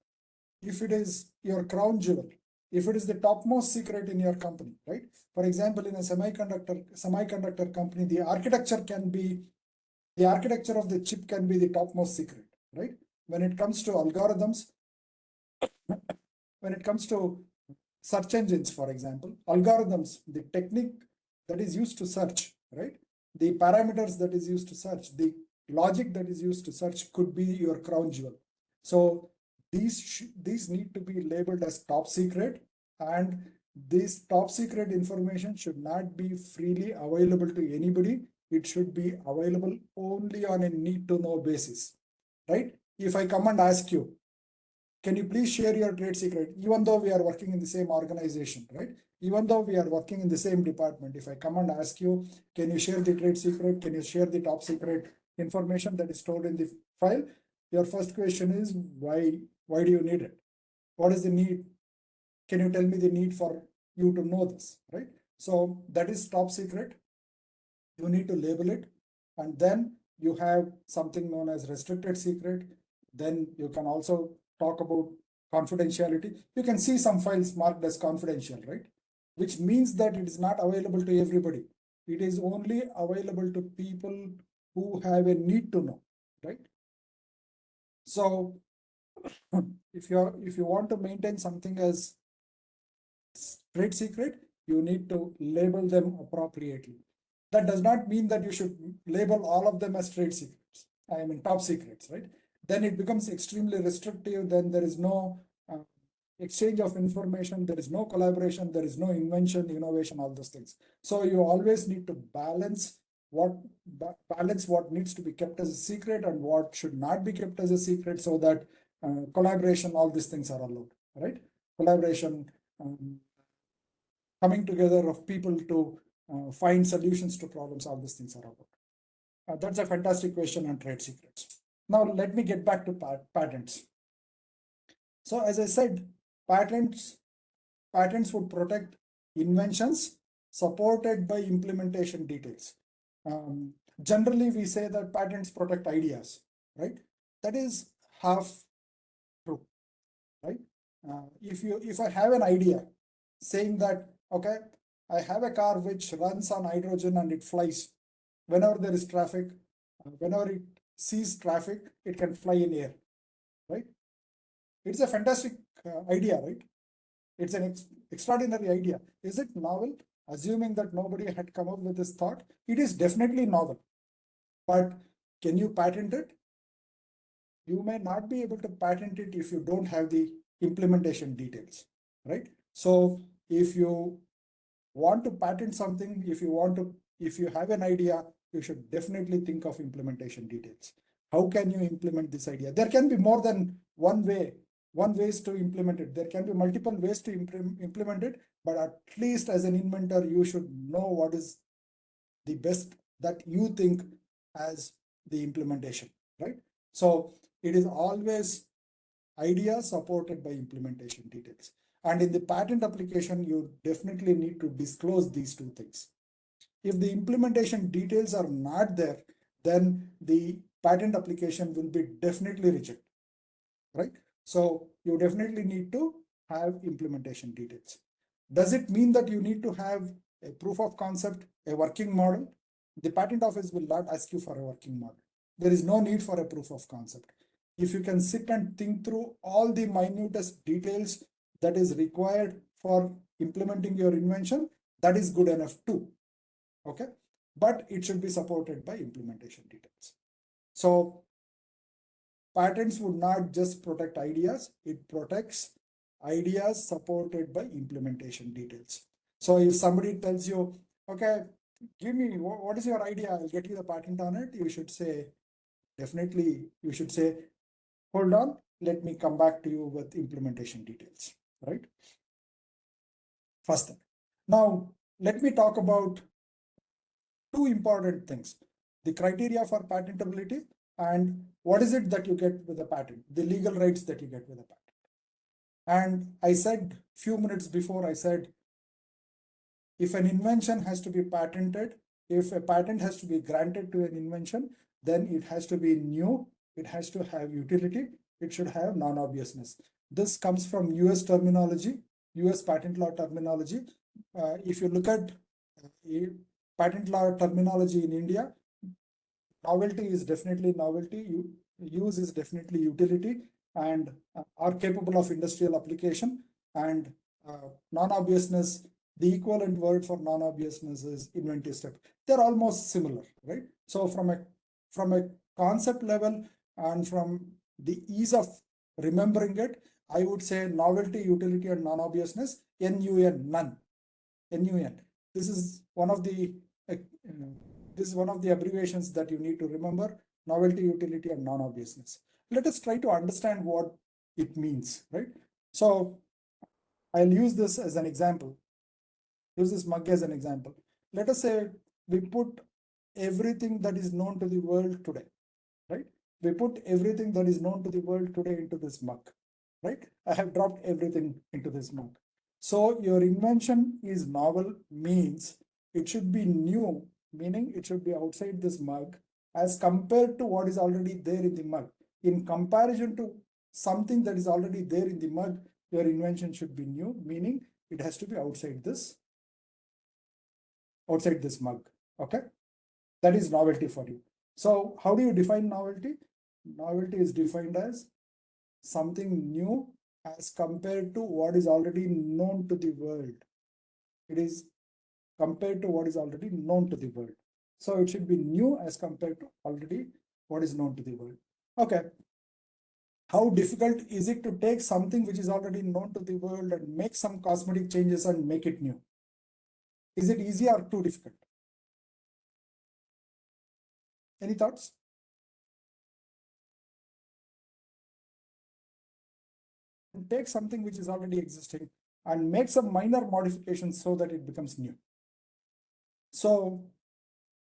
D: If it is your crown jewel, if it is the topmost secret in your company, right? For example, in a semiconductor company, the architecture of the chip can be the topmost secret, right? When it comes to algorithms, when it comes to search engines, for example, algorithms, the technique that is used to search, right? The parameters that is used to search, the logic that is used to search could be your crown jewel. So these need to be labeled as top secret, and this top secret information should not be freely available to anybody. It should be available only on a need to know basis, right? If I come and ask you, can you please share your trade secret, even though we are working in the same organization, right? Even though we are working in the same department, if I come and ask you, can you share the trade secret? Can you share the top secret information that is stored in the file? Your first question is, why do you need it? What is the need? Can you tell me the need for you to know this, right? So that is top secret. You need to label it, and then you have something known as restricted secret. Then you can also talk about confidentiality. You can see some files marked as confidential, right? Which means that it is not available to everybody. It is only available to people who have a need to know, right? So if you want to maintain something as trade secret, you need to label them appropriately. That does not mean that you should label all of them as trade secrets. I mean, top secrets, right? Then it becomes extremely restrictive. Then there is no exchange of information. There is no collaboration. There is no invention, innovation, all those things. So you always need to balance what needs to be kept as a secret and what should not be kept as a secret, so that collaboration, all these things are allowed, right? Collaboration, coming together of people to find solutions to problems, all these things are about. That's a fantastic question on trade secrets. Now, let me get back to patents. So as I said, patents would protect inventions supported by implementation details. Generally, we say that patents protect ideas, right? That is half true, right? If I have an idea saying that, okay, I have a car which runs on hydrogen and it flies whenever there is traffic, whenever it sees traffic, it can fly in air, right? It's a fantastic idea, right? It's an extraordinary idea. Is it novel? Assuming that nobody had come up with this thought, it is definitely novel. But can you patent it? You may not be able to patent it if you don't have the implementation details, right? So if you want to patent something, if you have an idea, you should definitely think of implementation details. How can you implement this idea? There can be more than one ways to implement it. There can be multiple ways to implement it, but at least as an inventor, you should know what is the best that you think as the implementation, right? So it is always idea supported by implementation details. And in the patent application, you definitely need to disclose these two things. If the implementation details are not there, then the patent application will be definitely rejected, right? So you definitely need to have implementation details. Does it mean that you need to have a proof of concept, a working model? The patent office will not ask you for a working model. There is no need for a proof of concept. If you can sit and think through all the minutest details that is required for implementing your invention, that is good enough too. Okay, but it should be supported by implementation details. So patents would not just protect ideas, it protects ideas supported by implementation details. So if somebody tells you, okay, give me, what is your idea? I'll get you the patent on it. You should say, definitely, you should say, hold on, let me come back to you with implementation details, right? First thing. Now, let me talk about two important things: the criteria for patentability and what is it that you get with a patent, the legal rights that you get with a patent. And I said few minutes before, I said, if an invention has to be patented, if a patent has to be granted to an invention, then it has to be new, it has to have utility, it should have non-obviousness. This comes from US terminology, US patent law terminology. If you look at patent law terminology in India, novelty is definitely novelty, use is definitely utility, and are capable of industrial application. And non-obviousness, the equivalent word for non-obviousness is inventive step. They're almost similar, right? So from a concept level and from the ease of remembering it, I would say novelty, utility, and non-obviousness, NUN, none. NUN. This is one of the abbreviations that you need to remember: novelty, utility, and non-obviousness. Let us try to understand what it means, right? So I'll use this as an example. Use this mug as an example. Let us say we put everything that is known to the world today, right? We put everything that is known to the world today into this mug, right? I have dropped everything into this mug. So your invention is novel, means it should be new, meaning it should be outside this mug as compared to what is already there in the mug. In comparison to something that is already there in the mug, your invention should be new, meaning it has to be outside this mug. Okay, that is novelty for you. So how do you define novelty? Novelty is defined as something new as compared to what is already known to the world. It is compared to what is already known to the world. So it should be new as compared to already what is known to the world. Okay. How difficult is it to take something which is already known to the world and make some cosmetic changes and make it new? Is it easy or too difficult? Any thoughts? Take something which is already existing and make some minor modifications so that it becomes new. So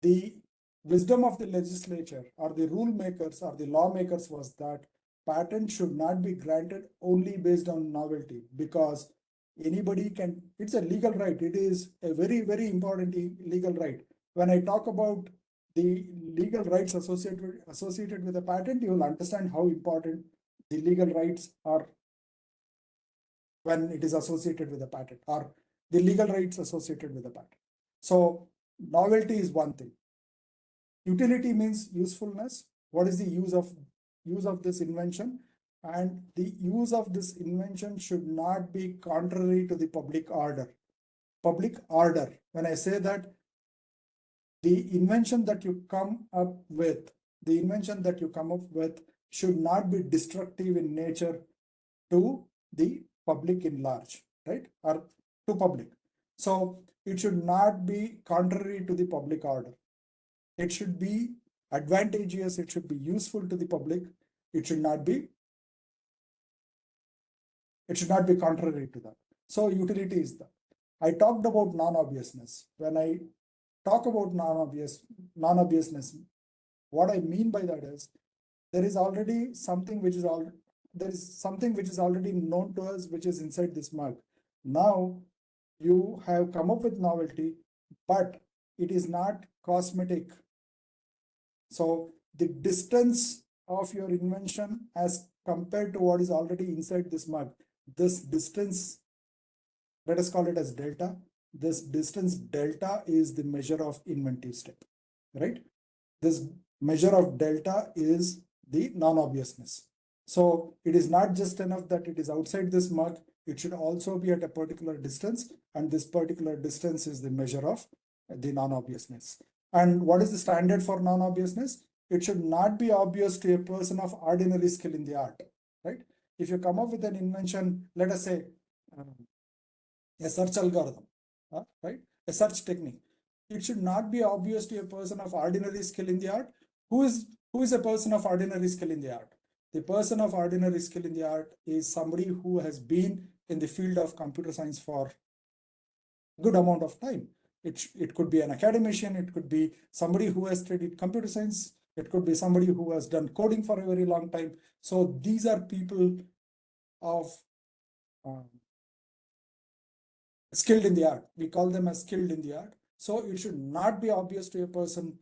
D: the wisdom of the legislature or the rule makers or the lawmakers was that patent should not be granted only based on novelty, because anybody can, it's a legal right. It is a very, very important legal right. When I talk about the legal rights associated with a patent, you will understand how important the legal rights are when it is associated with a patent, or the legal rights associated with a patent. So novelty is one thing. Utility means usefulness. What is the use of this invention? and the use of this invention should not be contrary to the public order. Public order, when I say that, the invention that you come up with, should not be destructive in nature to the public in large, right? Or to public. So it should not be contrary to the public order. It should be advantageous. It should be useful to the public. It should not be contrary to that. So utility is that. I talked about non-obviousness. When I talk about non-obviousness, what I mean by that is there is something which is already known to us, which is inside this mug. Now you have come up with novelty, but it is not cosmetic. So the distance of your invention as compared to what is already inside this mug, this distance, let us call it as delta. This distance delta is the measure of inventive step, right? This measure of delta is the non-obviousness. So it is not just enough that it is outside this mug, it should also be at a particular distance, and this particular distance is the measure of the non-obviousness. And what is the standard for non-obviousness? It should not be obvious to a person of ordinary skill in the art, right? If you come up with an invention, let us say a search algorithm, right? A search technique. It should not be obvious to a person of ordinary skill in the art. Who is a person of ordinary skill in the art? The person of ordinary skill in the art is somebody who has been in the field of computer science for a good amount of time. It could be an academician, it could be somebody who has studied computer science, it could be somebody who has done coding for a very long time. So these are people of skilled in the art. We call them as skilled in the art. So it should not be obvious to a person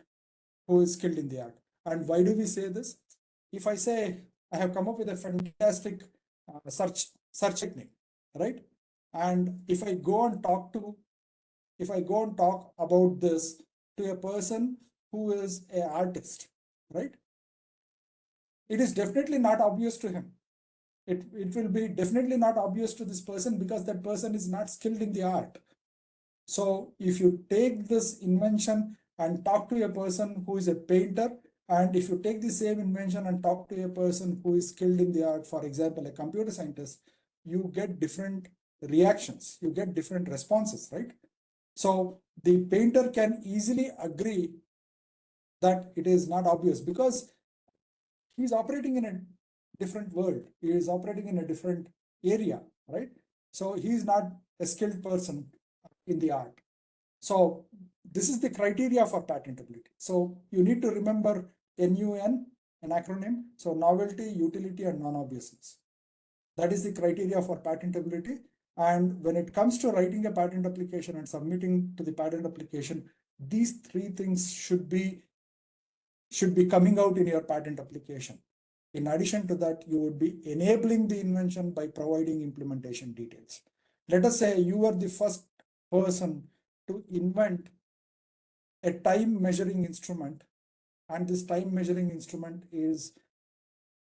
D: who is skilled in the art. And why do we say this? If I say I have come up with a fantastic search technique, right? And if I go and talk about this to a person who is an artist, right? It is definitely not obvious to him. It will be definitely not obvious to this person because that person is not skilled in the art. So if you take this invention and talk to a person who is a painter, and if you take the same invention and talk to a person who is skilled in the art, for example, a computer scientist, you get different reactions, you get different responses, right? So the painter can easily agree that it is not obvious because he is operating in a different world. He is operating in a different area, right? So he is not a skilled person in the art. So this is the criteria for patentability. So you need to remember NUN, an acronym. So novelty, utility, and non-obviousness. That is the criteria for patentability. And when it comes to writing a patent application and submitting to the patent application, these three things should be coming out in your patent application. In addition to that, you would be enabling the invention by providing implementation details. Let us say you are the first person to invent a time measuring instrument, and this time measuring instrument is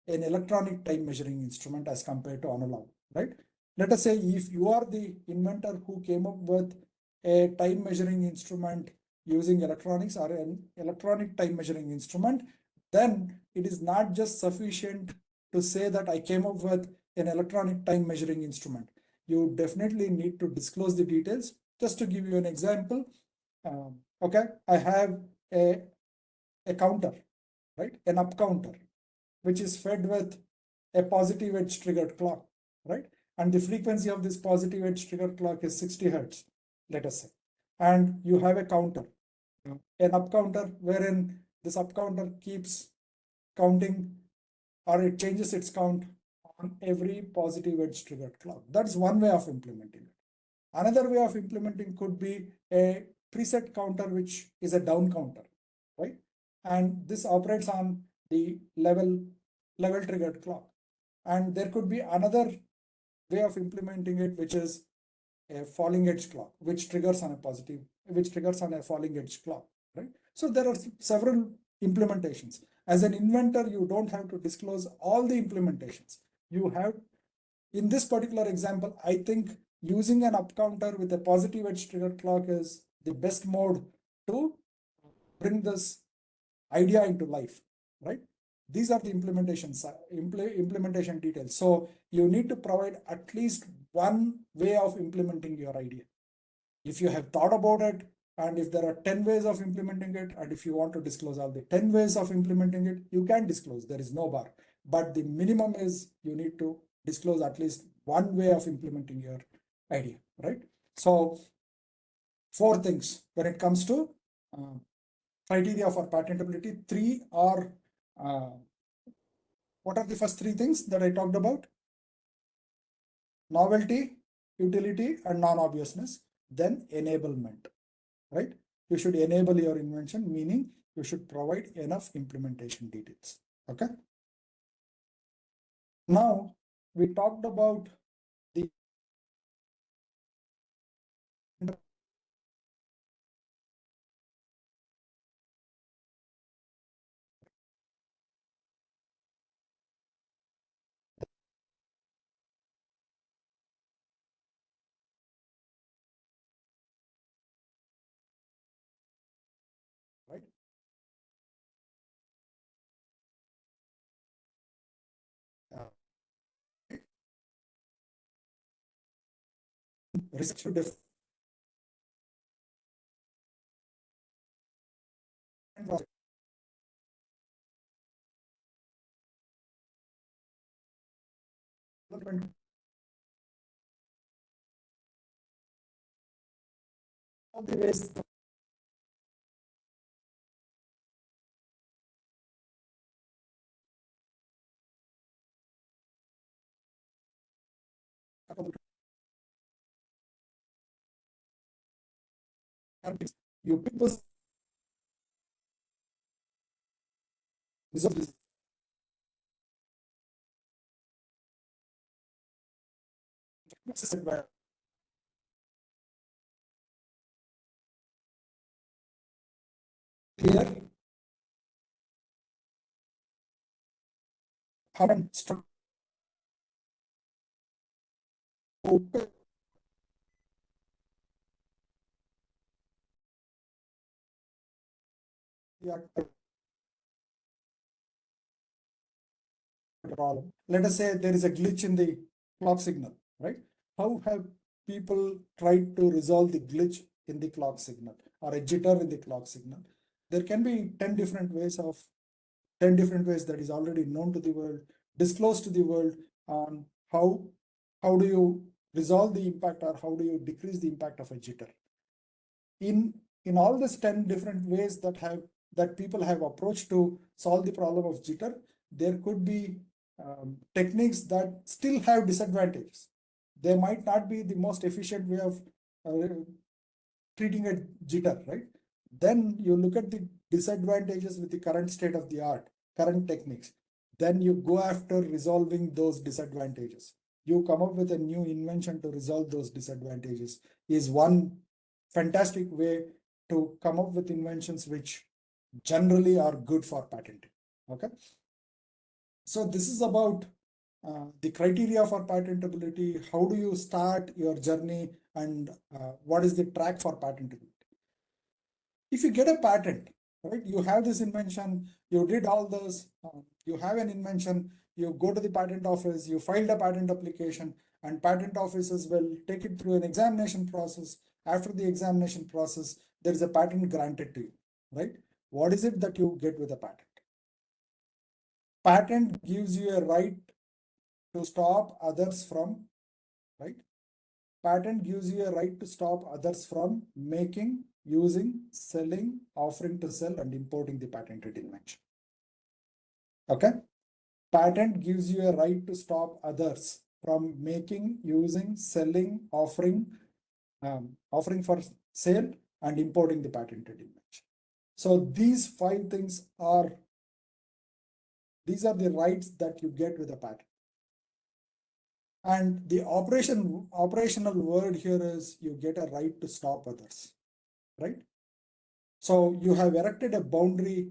D: an electronic time measuring instrument as compared to analog, right? Let us say if you are the inventor who came up with a time measuring instrument using electronics or an electronic time measuring instrument, then it is not just sufficient to say that I came up with an electronic time measuring instrument. You definitely need to disclose the details. Just to give you an example, okay, I have a counter, right? An up counter, which is fed with a positive edge triggered clock, right? And the frequency of this positive edge triggered clock is 60 hertz, let us say. And you have a counter, an up counter, wherein this up counter keeps counting, or it changes its count on every positive edge triggered clock. That's one way of implementing it. Another way of implementing could be a preset counter, which is a down counter, right? And this operates on the level triggered clock. And there could be another way of implementing it, which is a falling edge clock, which triggers on a falling edge clock, right? So there are several implementations. As an inventor, you don't have to disclose all the implementations. you have, in this particular example, I think using an up counter with a positive edge triggered clock is the best mode to bring this idea into life, right? These are the implementation details. So you need to provide at least one way of implementing your idea. If you have thought about it, and if there are 10 ways of implementing it, and if you want to disclose all the 10 ways of implementing it, you can disclose, there is no bar. But the minimum is you need to disclose at least one way of implementing your idea, right? So 4 things when it comes to criteria for patentability. 3 are, what are the first 3 things that I talked about? Novelty, utility, and non-obviousness. Then enablement, right? You should enable your invention, meaning you should provide enough implementation details. Okay. Now we talked about the right. Research development. All the ways you people resolve this. Here, common structure. Problem. Let us say there is a glitch in the clock signal, right? How have people tried to resolve the glitch in the clock signal or a jitter in the clock signal? There can be 10 different ways that is already known to the world, disclosed to the world on how do you resolve the impact or how do you decrease the impact of a jitter. In all these 10 different ways that people have approached to solve the problem of jitter, there could be techniques that still have disadvantages. They might not be the most efficient way of treating a jitter, right? Then you look at the disadvantages with the current state of the art, current techniques. Then you go after resolving those disadvantages. You come up with a new invention to resolve those disadvantages is one fantastic way to come up with inventions which generally are good for patenting. Okay. So this is about the criteria for patentability. How do you start your journey and what is the track for patentability? If you get a patent, right, you have this invention, you did all this, you have an invention, you go to the patent office, you filed a patent application, and patent offices will take it through an examination process. After the examination process, there is a patent granted to you, right? What is it that you get with a patent? Patent gives you a right to stop others from, right? Patent gives you a right to stop others from making, using, selling, offering to sell, and importing the patented invention. Okay? Patent gives you a right to stop others from making, using, selling, offering for sale, and importing the patented invention. So these 5 things are the rights that you get with a patent. And the operational word here is you get a right to stop others, right? So you have erected a boundary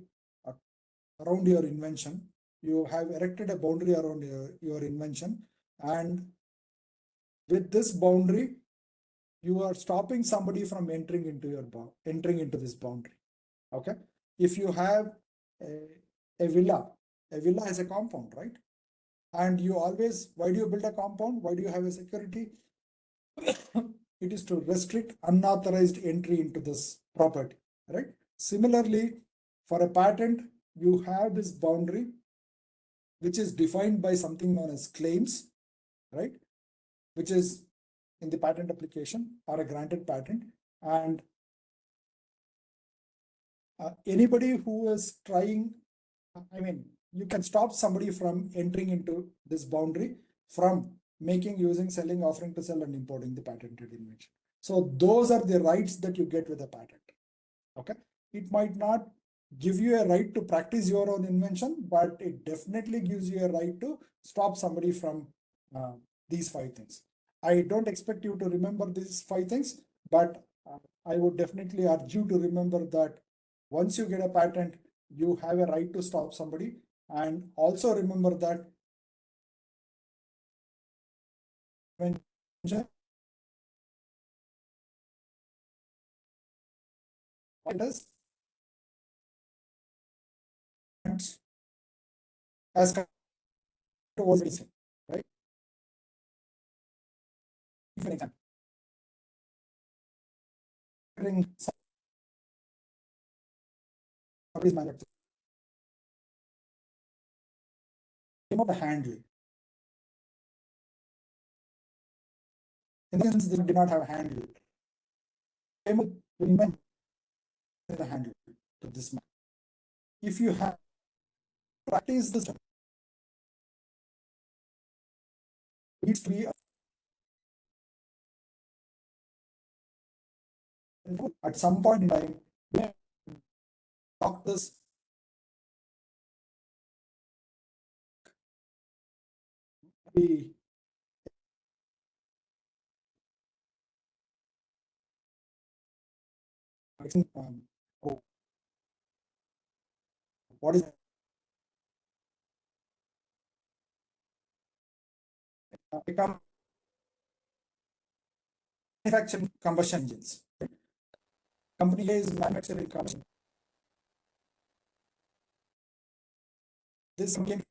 D: around your invention. you have erected a boundary around your invention, and with this boundary, you are stopping somebody from entering into this boundary. Okay, if you have a villa has a compound, right? And you always, why do you build a compound? Why do you have a security? It is to restrict unauthorized entry into this property, right? Similarly, for a patent, you have this boundary, which is defined by something known as claims, right? Which is in the patent application or a granted patent. And anybody who is trying, I mean, you can stop somebody from entering into this boundary from making, using, selling, offering to sell, and importing the patented invention. So those are the rights that you get with a patent. Okay, it might not give you a right to practice your own invention, but it definitely gives you a right to stop somebody from these 5 things. I don't expect you to remember these 5 things, but I would definitely urge you to remember that once you get a patent, you have a right to stop somebody. And also remember that when it is as to what it is, right? For example, somebody's manufacturing came up a handle. In the sense, they did not have a handle. Came up with invent the handle to this man. If you have practiced this, needs to be at some point in time, talk this the oh, what is become manufacturing combustion engines. Company A is manufacturing combustion. This company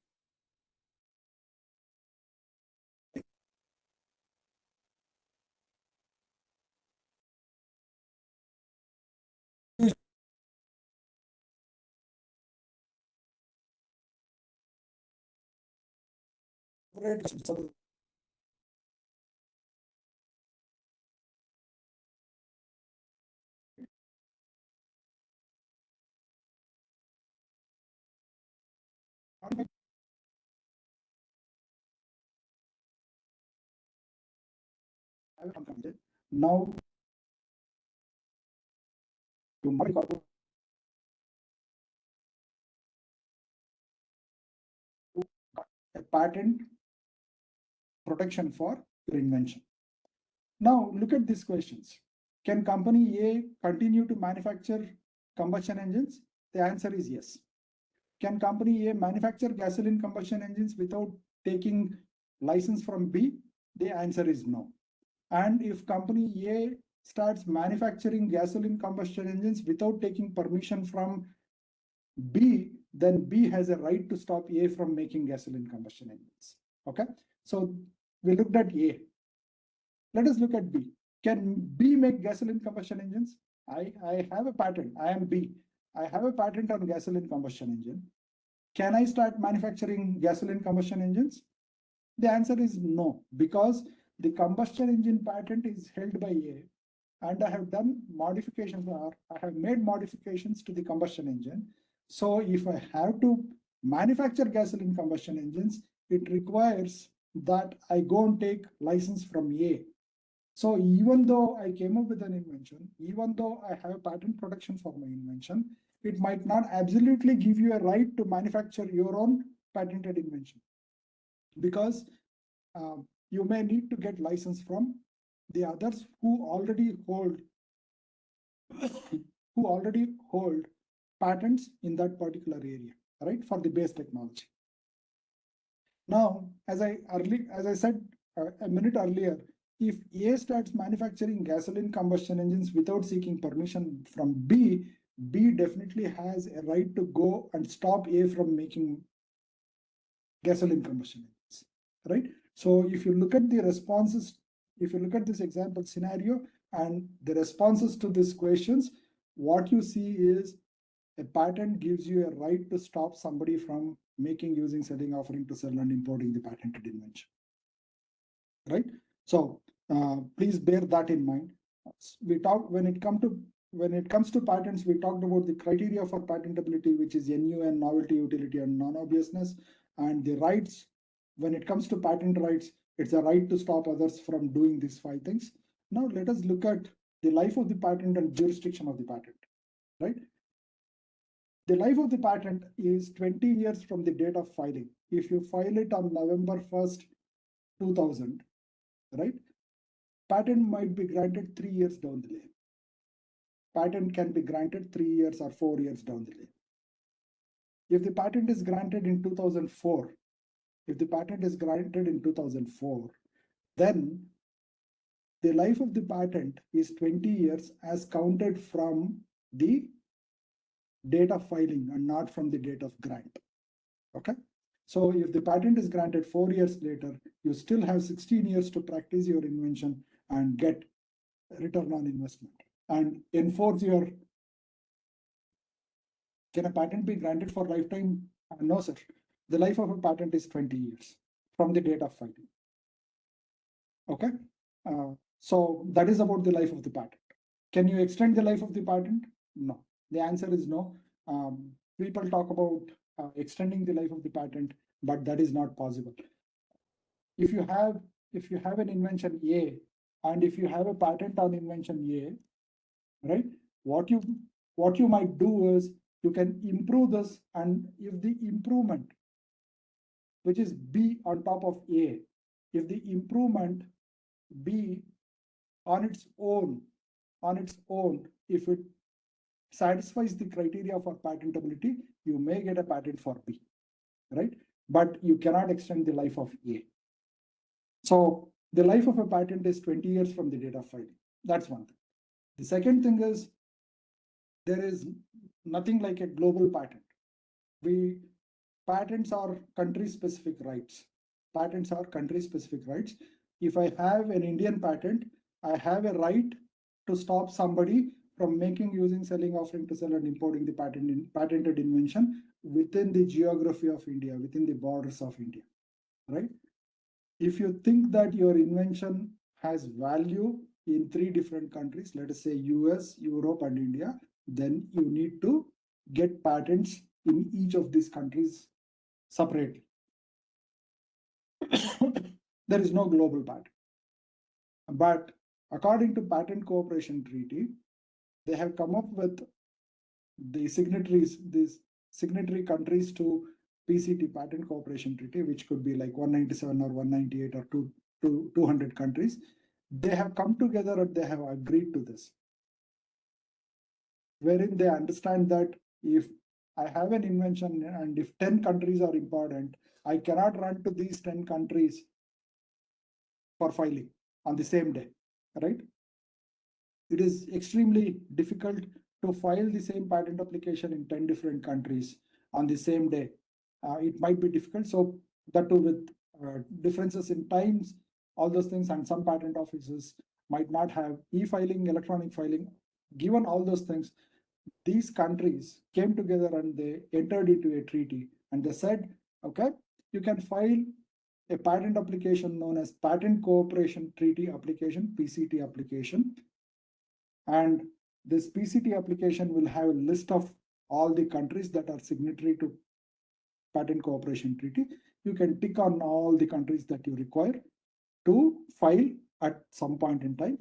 D: so now you modify a patent protection for your invention. Now look at these questions. Can company A continue to manufacture combustion engines? The answer is yes. Can company A manufacture gasoline combustion engines without taking license from B? The answer is no. And if company A starts manufacturing gasoline combustion engines without taking permission from B, then B has a right to stop A from making gasoline combustion engines. Okay, so we looked at A. Let us look at B. Can B make gasoline combustion engines? I have a patent. I am B. I have a patent on gasoline combustion engine. Can I start manufacturing gasoline combustion engines? The answer is no, because the combustion engine patent is held by A, and I have done modifications, or I have made modifications to the combustion engine. So if I have to manufacture gasoline combustion engines, it requires that I go and take license from A. So even though I came up with an invention, even though I have patent protection for my invention, it might not absolutely give you a right to manufacture your own patented invention, because you may need to get license from the others who already hold patents in that particular area, right, for the base technology. Now, as I said a minute earlier, if A starts manufacturing gasoline combustion engines without seeking permission from B, B definitely has a right to go and stop A from making gasoline combustion engines, right? So if you look at the responses, if you look at this example scenario and the responses to these questions, what you see is a patent gives you a right to stop somebody from making, using, selling, offering to sell, and importing the patented invention, right? So please bear that in mind. We talk when it comes to patents, we talked about the criteria for patentability, which is NUN, novelty, utility, and non-obviousness, and the rights. When it comes to patent rights, it's a right to stop others from doing these 5 things. Now let us look at the life of the patent and jurisdiction of the patent, right? The life of the patent is 20 years from the date of filing. If you file it on November 1st, 2000, right? Patent might be granted 3 years down the lane. Patent can be granted 3 years or 4 years down the lane. If the patent is granted in 2004, then the life of the patent is 20 years as counted from the date of filing and not from the date of grant. Okay. So if the patent is granted 4 years later, you still have 16 years to practice your invention and get return on investment and enforce your. Can a patent be granted for lifetime? No, sir. The life of a patent is 20 years from the date of filing. Okay. So that is about the life of the patent. Can you extend the life of the patent? No. The answer is no. People talk about extending the life of the patent, but that is not possible. If you have an invention A, and if you have a patent on invention A, right? What you might do is you can improve this, and if the improvement, which is B on top of A, if the improvement B on its own, if it satisfies the criteria for patentability, you may get a patent for B, right? But you cannot extend the life of A. So the life of a patent is 20 years from the date of filing. That's one thing. The second thing is there is nothing like a global patent. Patents are country-specific rights. Patents are country-specific rights. If I have an Indian patent, I have a right to stop somebody from making, using, selling, offering to sell, and importing the patented invention within the geography of India, within the borders of India, right? If you think that your invention has value in 3 different countries, let us say US, Europe, and India, then you need to get patents in each of these countries separately. There is no global patent. But according to Patent Cooperation Treaty, they have come up with the signatories, these signatory countries to PCT, Patent Cooperation Treaty, which could be like 197 or 198 or 200 countries. They have come together and they have agreed to this, wherein they understand that if I have an invention and if 10 countries are important, I cannot run to these 10 countries for filing on the same day, right? It is extremely difficult to file the same patent application in 10 different countries on the same day. It might be difficult. So that too with differences in times, all those things, and some patent offices might not have e-filing, electronic filing. Given all those things, these countries came together and they entered into a treaty and they said, okay, you can file a patent application known as Patent Cooperation Treaty Application, PCT application. And this PCT application will have a list of all the countries that are signatory to Patent Cooperation Treaty. You can tick on all the countries that you require to file at some point in time,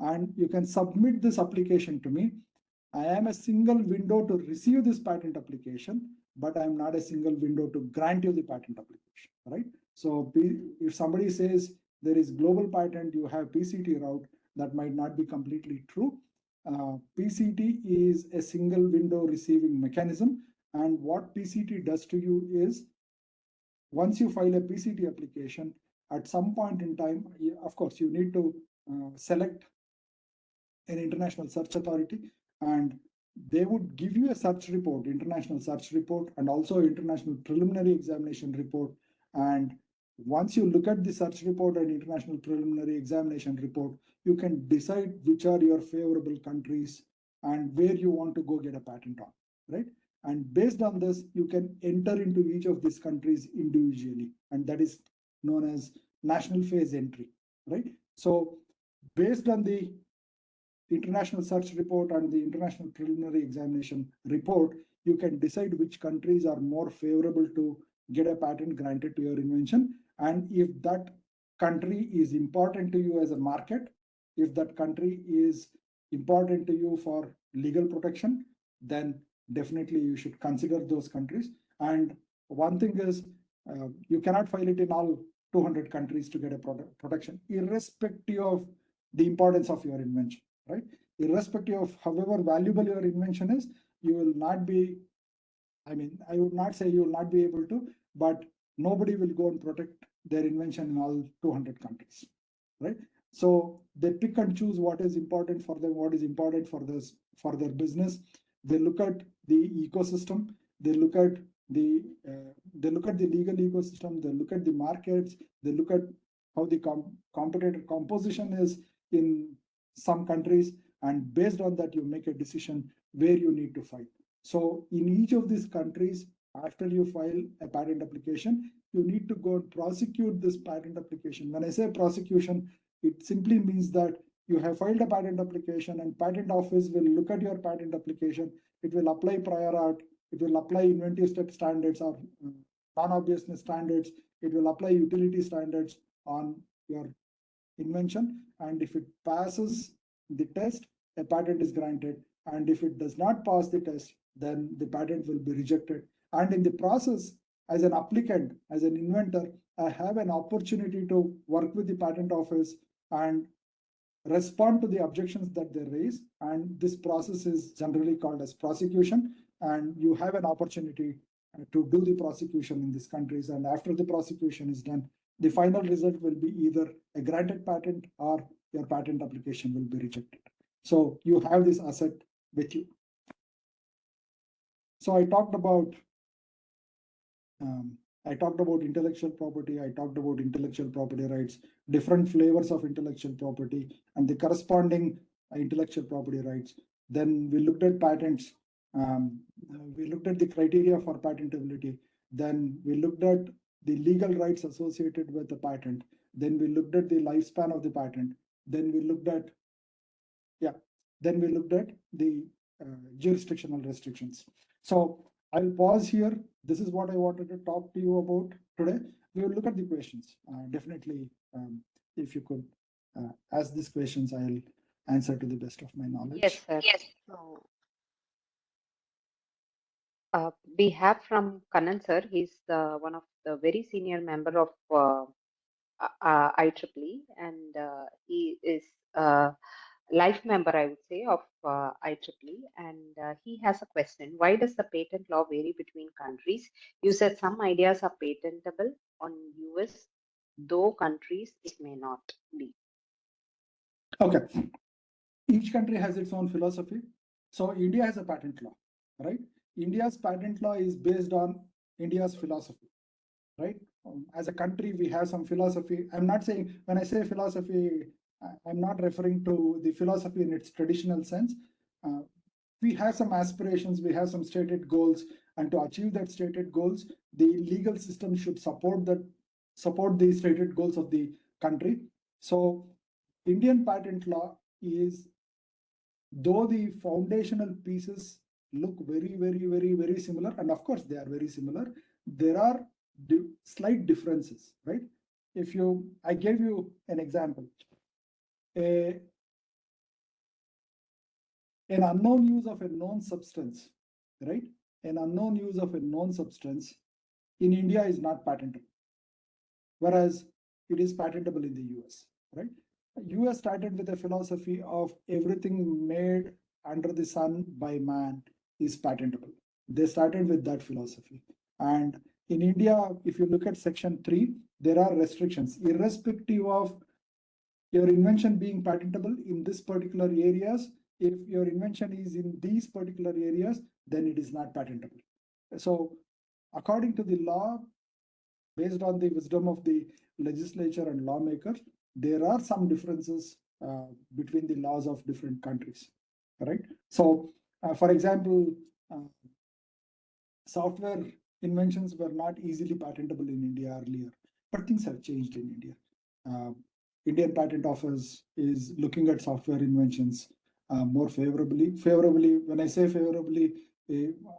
D: and you can submit this application to me. I am a single window to receive this patent application, but I am not a single window to grant you the patent application, right? So if somebody says there is global patent, you have PCT route, that might not be completely true. PCT is a single window receiving mechanism, and what PCT does to you is once you file a PCT application, at some point in time, of course, you need to select an international search authority, and they would give you a search report, international search report, and also international preliminary examination report. And once you look at the search report and international preliminary examination report, you can decide which are your favorable countries and where you want to go get a patent on, right? And based on this, you can enter into each of these countries individually, and that is known as national phase entry, right? So based on the international search report and the international preliminary examination report, you can decide which countries are more favorable to get a patent granted to your invention. And if that country is important to you as a market, if that country is important to you for legal protection, then definitely you should consider those countries. And one thing is, you cannot file it in all 200 countries to get a protection, irrespective of the importance of your invention, right? Irrespective of however valuable your invention is, you will not be, I mean, I would not say you will not be able to, but nobody will go and protect their invention in all 200 countries, right? So they pick and choose what is important for them, what is important for this, for their business. They look at the ecosystem, they look at the legal ecosystem, they look at the markets, they look at how the competitor composition is in some countries, and based on that, you make a decision where you need to file. So in each of these countries, after you file a patent application, you need to go and prosecute this patent application. When I say prosecution, it simply means that you have filed a patent application and patent office will look at your patent application. It will apply prior art. It will apply inventive step standards or non-obviousness standards. It will apply utility standards on your invention. And if it passes the test, a patent is granted. And if it does not pass the test, then the patent will be rejected. And in the process, as an applicant, as an inventor, I have an opportunity to work with the patent office and respond to the objections that they raise. And this process is generally called as prosecution. And you have an opportunity to do the prosecution in these countries. And after the prosecution is done, the final result will be either a granted patent or your patent application will be rejected. So you have this asset with you. So I talked about intellectual property. I talked about intellectual property rights, different flavors of intellectual property, and the corresponding intellectual property rights. Then we looked at patents. We looked at the criteria for patentability. Then we looked at the legal rights associated with the patent. Then we looked at the lifespan of the patent. Then we looked at, the jurisdictional restrictions. So I'll pause here. This is what I wanted to talk to you about today. We will look at the questions. Definitely, if you could ask these questions, I'll answer to the best of my knowledge.
B: Yes, sir. Yes. So, we have from Kannan sir. He's one of the very senior member of IEEE, and he is life member, I would say, of IEEE, and he has a question. Why does the patent law vary between countries? You said some ideas are patentable on US, though countries it may not be.
D: Okay. Each country has its own philosophy. So India has a patent law, right? India's patent law is based on India's philosophy, right? As a country, we have some philosophy. I'm not saying, when I say philosophy, I'm not referring to the philosophy in its traditional sense. We have some aspirations, we have some stated goals, and to achieve that stated goals, the legal system should support the stated goals of the country. So Indian patent law is, though the foundational pieces look very, very, very, very similar, and of course they are very similar, there are slight differences, right? I gave you an example. An unknown use of a known substance, right? An unknown use of a known substance in India is not patentable, whereas it is patentable in the US, right? US started with a philosophy of everything made under the sun by man is patentable. They started with that philosophy. And in India, if you look at section 3, there are restrictions irrespective of your invention being patentable in this particular areas. If your invention is in these particular areas, then it is not patentable. So according to the law, based on the wisdom of the legislature and lawmakers, there are some differences between the laws of different countries, right? So, for example, software inventions were not easily patentable in India earlier, but things have changed in India. Indian Patent Office is looking at software inventions more favorably. Favorably, when I say favorably,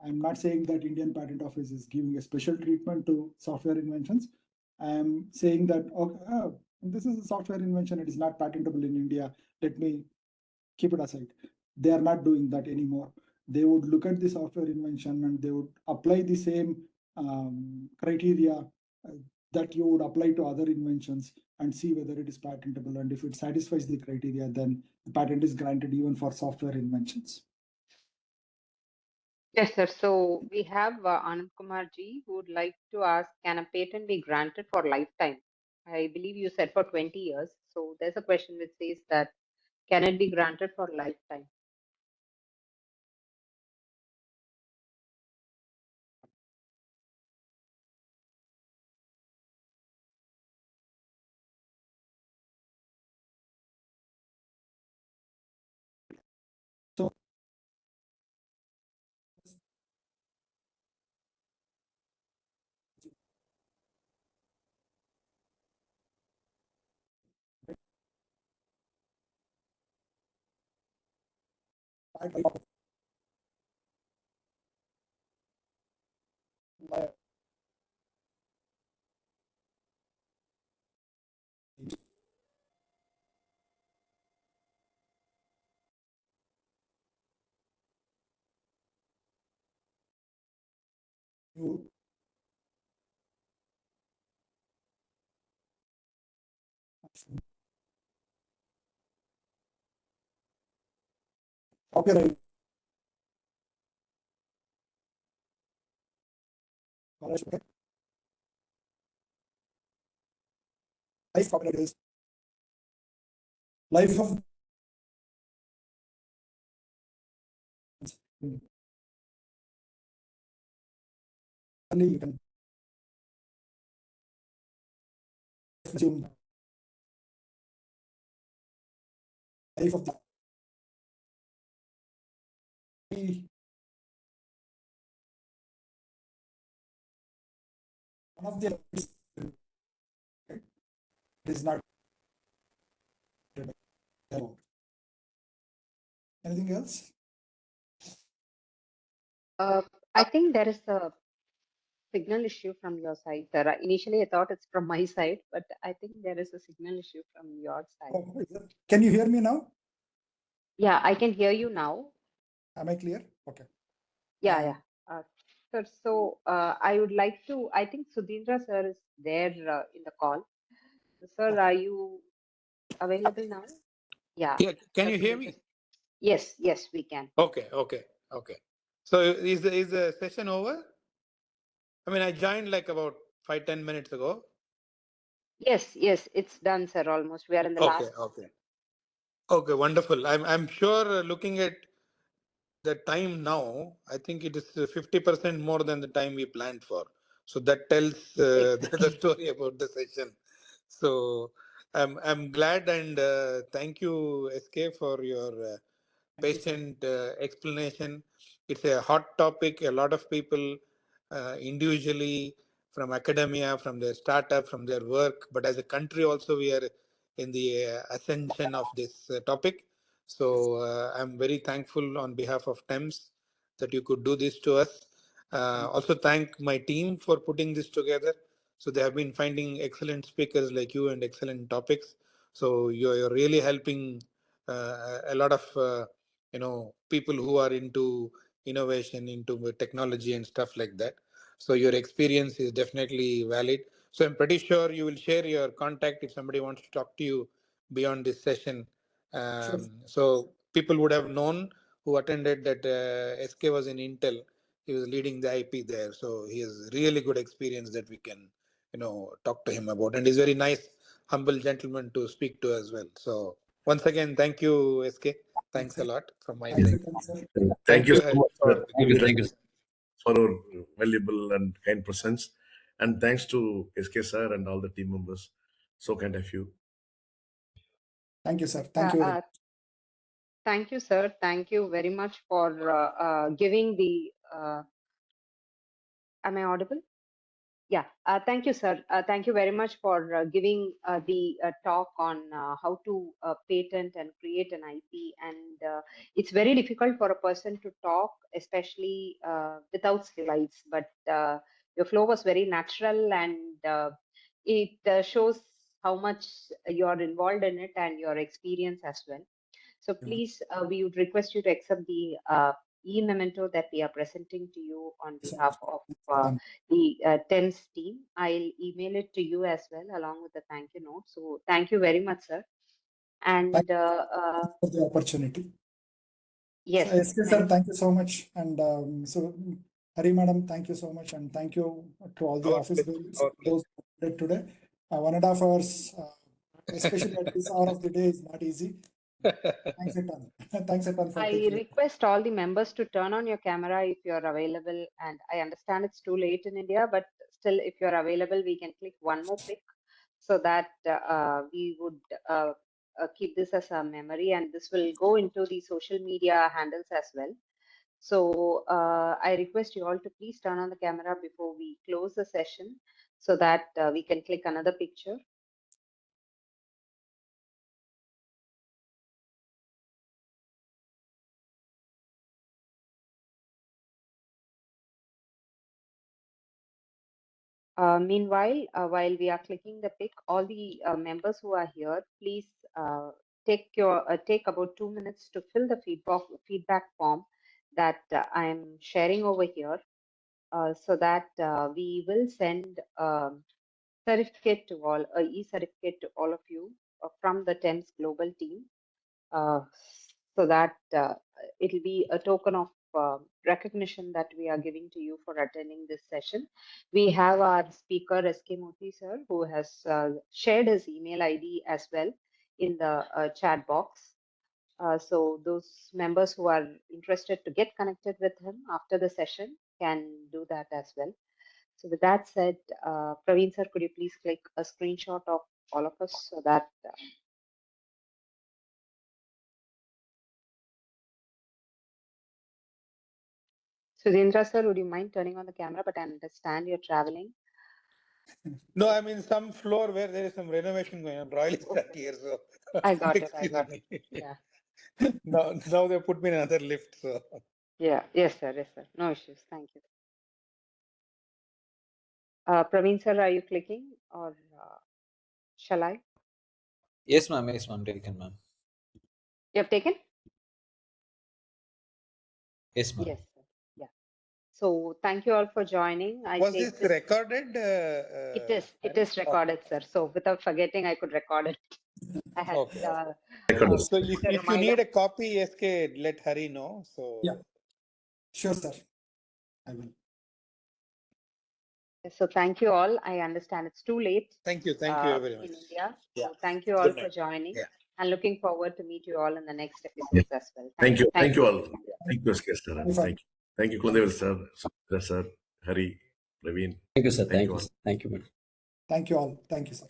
D: I'm not saying that Indian Patent Office is giving a special treatment to software inventions. I'm saying that, okay, this is a software invention, it is not patentable in India, let me keep it aside. They are not doing that anymore. They would look at the software invention and they would apply the same criteria that you would apply to other inventions and see whether it is patentable. And if it satisfies the criteria, then the patent is granted even for software inventions.
B: Yes, sir. So we have Anand Kumar ji who would like to ask, can a patent be granted for lifetime? I believe you said for 20 years. So there's a question which says that, can it be granted for lifetime?
D: So you copyright life copyright is life of only you can assume life of the one of the is not anything else.
B: I think there is a signal issue from your side, sir. Initially, I thought it's from my side, but I think there is a signal issue from your side.
D: Oh, can you hear me now?
B: Yeah, I can hear you now.
D: Am I clear? Okay.
B: Yeah. Sir, so I would like to, I think Sudhindra sir is there in the call. Sir, are you available now? Yeah.
F: Yeah, can you hear me?
B: Yes, we can.
F: Okay. So is the session over? I mean, I joined like about 5-10 minutes ago.
B: Yes, it's done, sir. Almost. We are in the last.
F: Okay, wonderful. I'm sure looking at the time now, I think it is 50% more than the time we planned for. So that tells the story about the session. So I'm glad and thank you, SK, for your patient explanation. It's a hot topic. A lot of people individually, from academia, from their startup, from their work, but as a country also, we are in the ascension of this topic. So I'm very thankful on behalf of TEMS that you could do this to us. Also thank my team for putting this together. So they have been finding excellent speakers like you and excellent topics. So you're really helping a lot of people who are into innovation, into technology and stuff like that. So your experience is definitely valid. So I'm pretty sure you will share your contact if somebody wants to talk to you beyond this session.
D: Sure.
F: So people would have known who attended that SK was in Intel. He was leading the IP there, so he has really good experience that we can, talk to him about. And he's very nice, humble gentleman to speak to as well. So once again, thank you, SK. Thanks a lot from my
D: Thanks,
F: side.
D: sir.
A: Thank you so
F: Hari.
A: much, sir.
G: Thank you.
A: For our valuable and kind presence. And thanks to SK sir and all the team members. So kind of you.
D: Thank you, sir. Thank you very much.
B: Thank you, sir. Thank you very much for giving the. Am I audible? Yeah. Thank you, sir. Thank you very much for giving the talk on how to patent and create an IP. And it's very difficult for a person to talk, especially without slides. But your flow was very natural, and it shows how much you're involved in it and your experience as well. So please, we would request you to accept the e-memento that we are presenting to you on behalf of the TEMS team. I'll email it to you as well, along with the thank you note. So thank you very much, sir. And
D: for the opportunity.
B: yes,
D: So, SK sir, thank you so much. And so, Hari madam, thank you so much, and thank you to all the office buildings, those who did today. 1.5 hours, especially at this hour of the day, is not easy. Thanks a ton. Thanks a ton for
B: I
D: taking
B: request all the members to turn on your camera if you're available. And I understand it's too late in India, but still, if you're available, we can click one more pic so that we would keep this as a memory, and this will go into the social media handles as well. So I request you all to please turn on the camera before we close the session so that we can click another picture. Meanwhile, while we are clicking the pic, all the members who are here, please take about 2 minutes to fill the feedback form that I am sharing over here, so that we will send certificate to all, e-certificate to all of you from the TEMS global team, so that it'll be a token of recognition that we are giving to you for attending this session. We have our speaker, SK Murthy sir, who has shared his email ID as well in the chat box. So those members who are interested to get connected with him after the session can do that as well. So with that said, Praveen sir, could you please click a screenshot of all of us so that Sudhindra sir, would you mind turning on the camera? But I understand you're traveling.
F: No, I'm in some floor where there is some renovation going on. Royal is not here, so
B: I got it.
F: excuse me.
B: Yeah.
F: Now they put me in another lift. So
B: Yeah. Yes, sir. Yes, sir. No issues. Thank you. Praveen sir, are you clicking or shall I?
G: Yes, ma'am. Yes, ma'am. Taken, ma'am.
B: You have taken?
G: Yes, ma'am.
B: Yes, sir. Yeah. So thank you all for joining.
F: was this recorded?
B: It is. It is recorded, sir. So without forgetting, I could record it. I had.
F: Okay.
A: So
F: if you need a copy, SK, let Hari know. So
D: yeah, sure, sir. I will.
B: So thank you all. I understand it's too late.
F: Thank you very much
B: In India.
F: Yeah.
B: So thank you all
F: Good
B: for
F: night.
B: joining.
F: Yeah.
B: And looking forward to meet you all in the next episodes as well.
A: Thank you. Thank you all.
D: Yeah.
A: Thank you, SK sir. And thank you. Thank you, Kundeval sir, Sudhindra sir, Hari, Praveen.
G: Thank you, sir.
A: Thank you all.
G: Thank you, madam.
D: Thank you all. Thank you, sir.